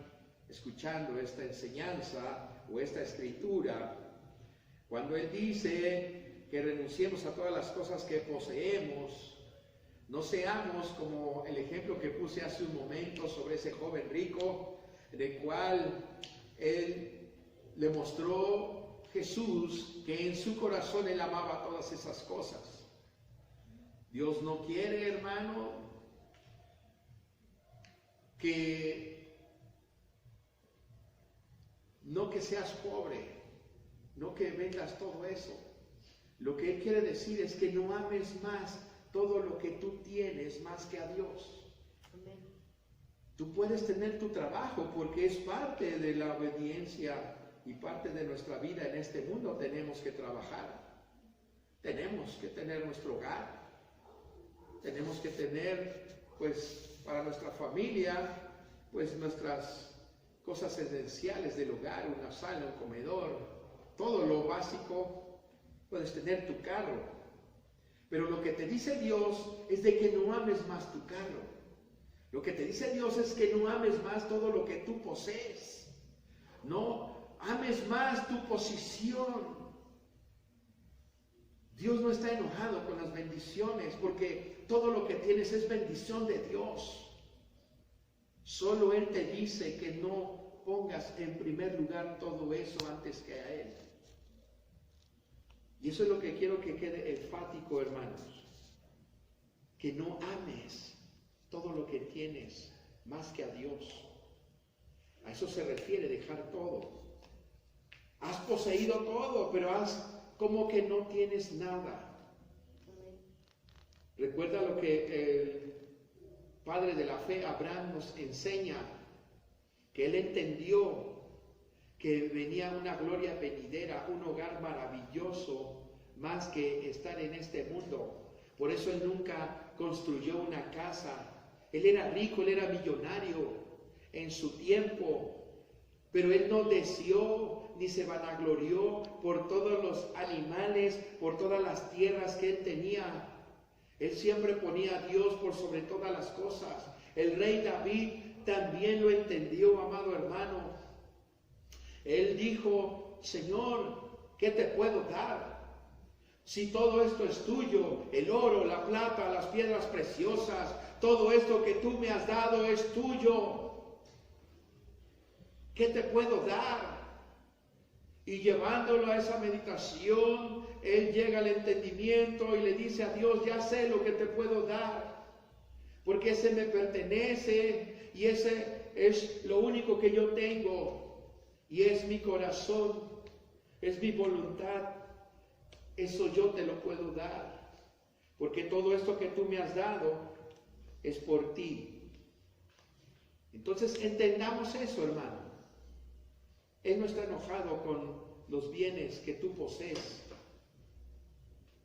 escuchando esta enseñanza o esta escritura, cuando Él dice que renunciemos a todas las cosas que poseemos, no seamos como el ejemplo que puse hace un momento sobre ese joven rico, del cual Él le mostró Jesús que en su corazón Él amaba todas esas cosas. Dios no quiere, hermano, que seas pobre, no que vendas todo eso. Lo que Él quiere decir es que no ames más todo lo que tú tienes más que a Dios. Amén. Tú puedes tener tu trabajo porque es parte de la obediencia y parte de nuestra vida en este mundo tenemos que trabajar. Tenemos que tener nuestro hogar. Tenemos que tener, pues, para nuestra familia, pues, nuestras cosas esenciales del hogar, una sala, un comedor, todo lo básico. Puedes tener tu carro. Pero lo que te dice Dios es de que no ames más tu carro. Lo que te dice Dios es que no ames más todo lo que tú posees. No ames más tu posición. Dios no está enojado con las bendiciones porque todo lo que tienes es bendición de Dios. Solo Él te dice que no pongas en primer lugar todo eso antes que a Él. Y eso es lo que quiero que quede enfático, hermanos. Que no ames todo lo que tienes más que a Dios. A eso se refiere dejar todo. Has poseído todo, pero como que no tienes nada. Recuerda lo que el padre de la fe, Abraham, nos enseña, que él entendió que venía una gloria venidera, un hogar maravilloso, más que estar en este mundo. Por eso él nunca construyó una casa. Él era rico, él era millonario en su tiempo, pero él no deseó ni se vanaglorió por todos los animales, por todas las tierras que él tenía. Él siempre ponía a Dios por sobre todas las cosas. El rey David también lo entendió, amado hermano. Él dijo: Señor, ¿qué te puedo dar? Si todo esto es tuyo, el oro, la plata, las piedras preciosas, todo esto que tú me has dado es tuyo. ¿Qué te puedo dar? Y llevándolo a esa meditación, él llega al entendimiento y le dice a Dios: ya sé lo que te puedo dar, porque ese me pertenece y ese es lo único que yo tengo, y es mi corazón, es mi voluntad. Eso yo te lo puedo dar, porque todo esto que tú me has dado es por ti. Entonces entendamos eso, hermano. Él no está enojado con los bienes que tú posees,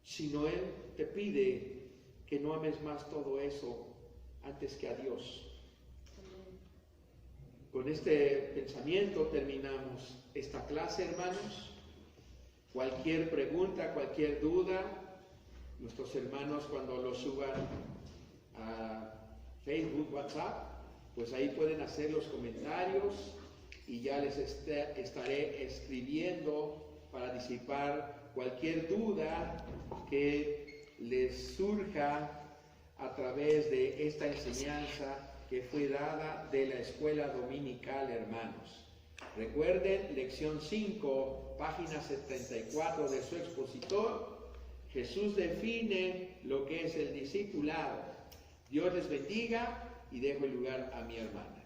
sino Él te pide que no ames más todo eso antes que a Dios. Con este pensamiento terminamos esta clase, hermanos. Cualquier pregunta, cualquier duda, nuestros hermanos cuando lo suban a Facebook, WhatsApp, pues ahí pueden hacer los comentarios y ya les estaré escribiendo para disipar cualquier duda que les surja a través de esta enseñanza que fue dada de la escuela dominical, hermanos. Recuerden, lección 5, página 74 de su expositor. Jesús define lo que es el discipulado. Dios les bendiga y dejo el lugar a mi hermana.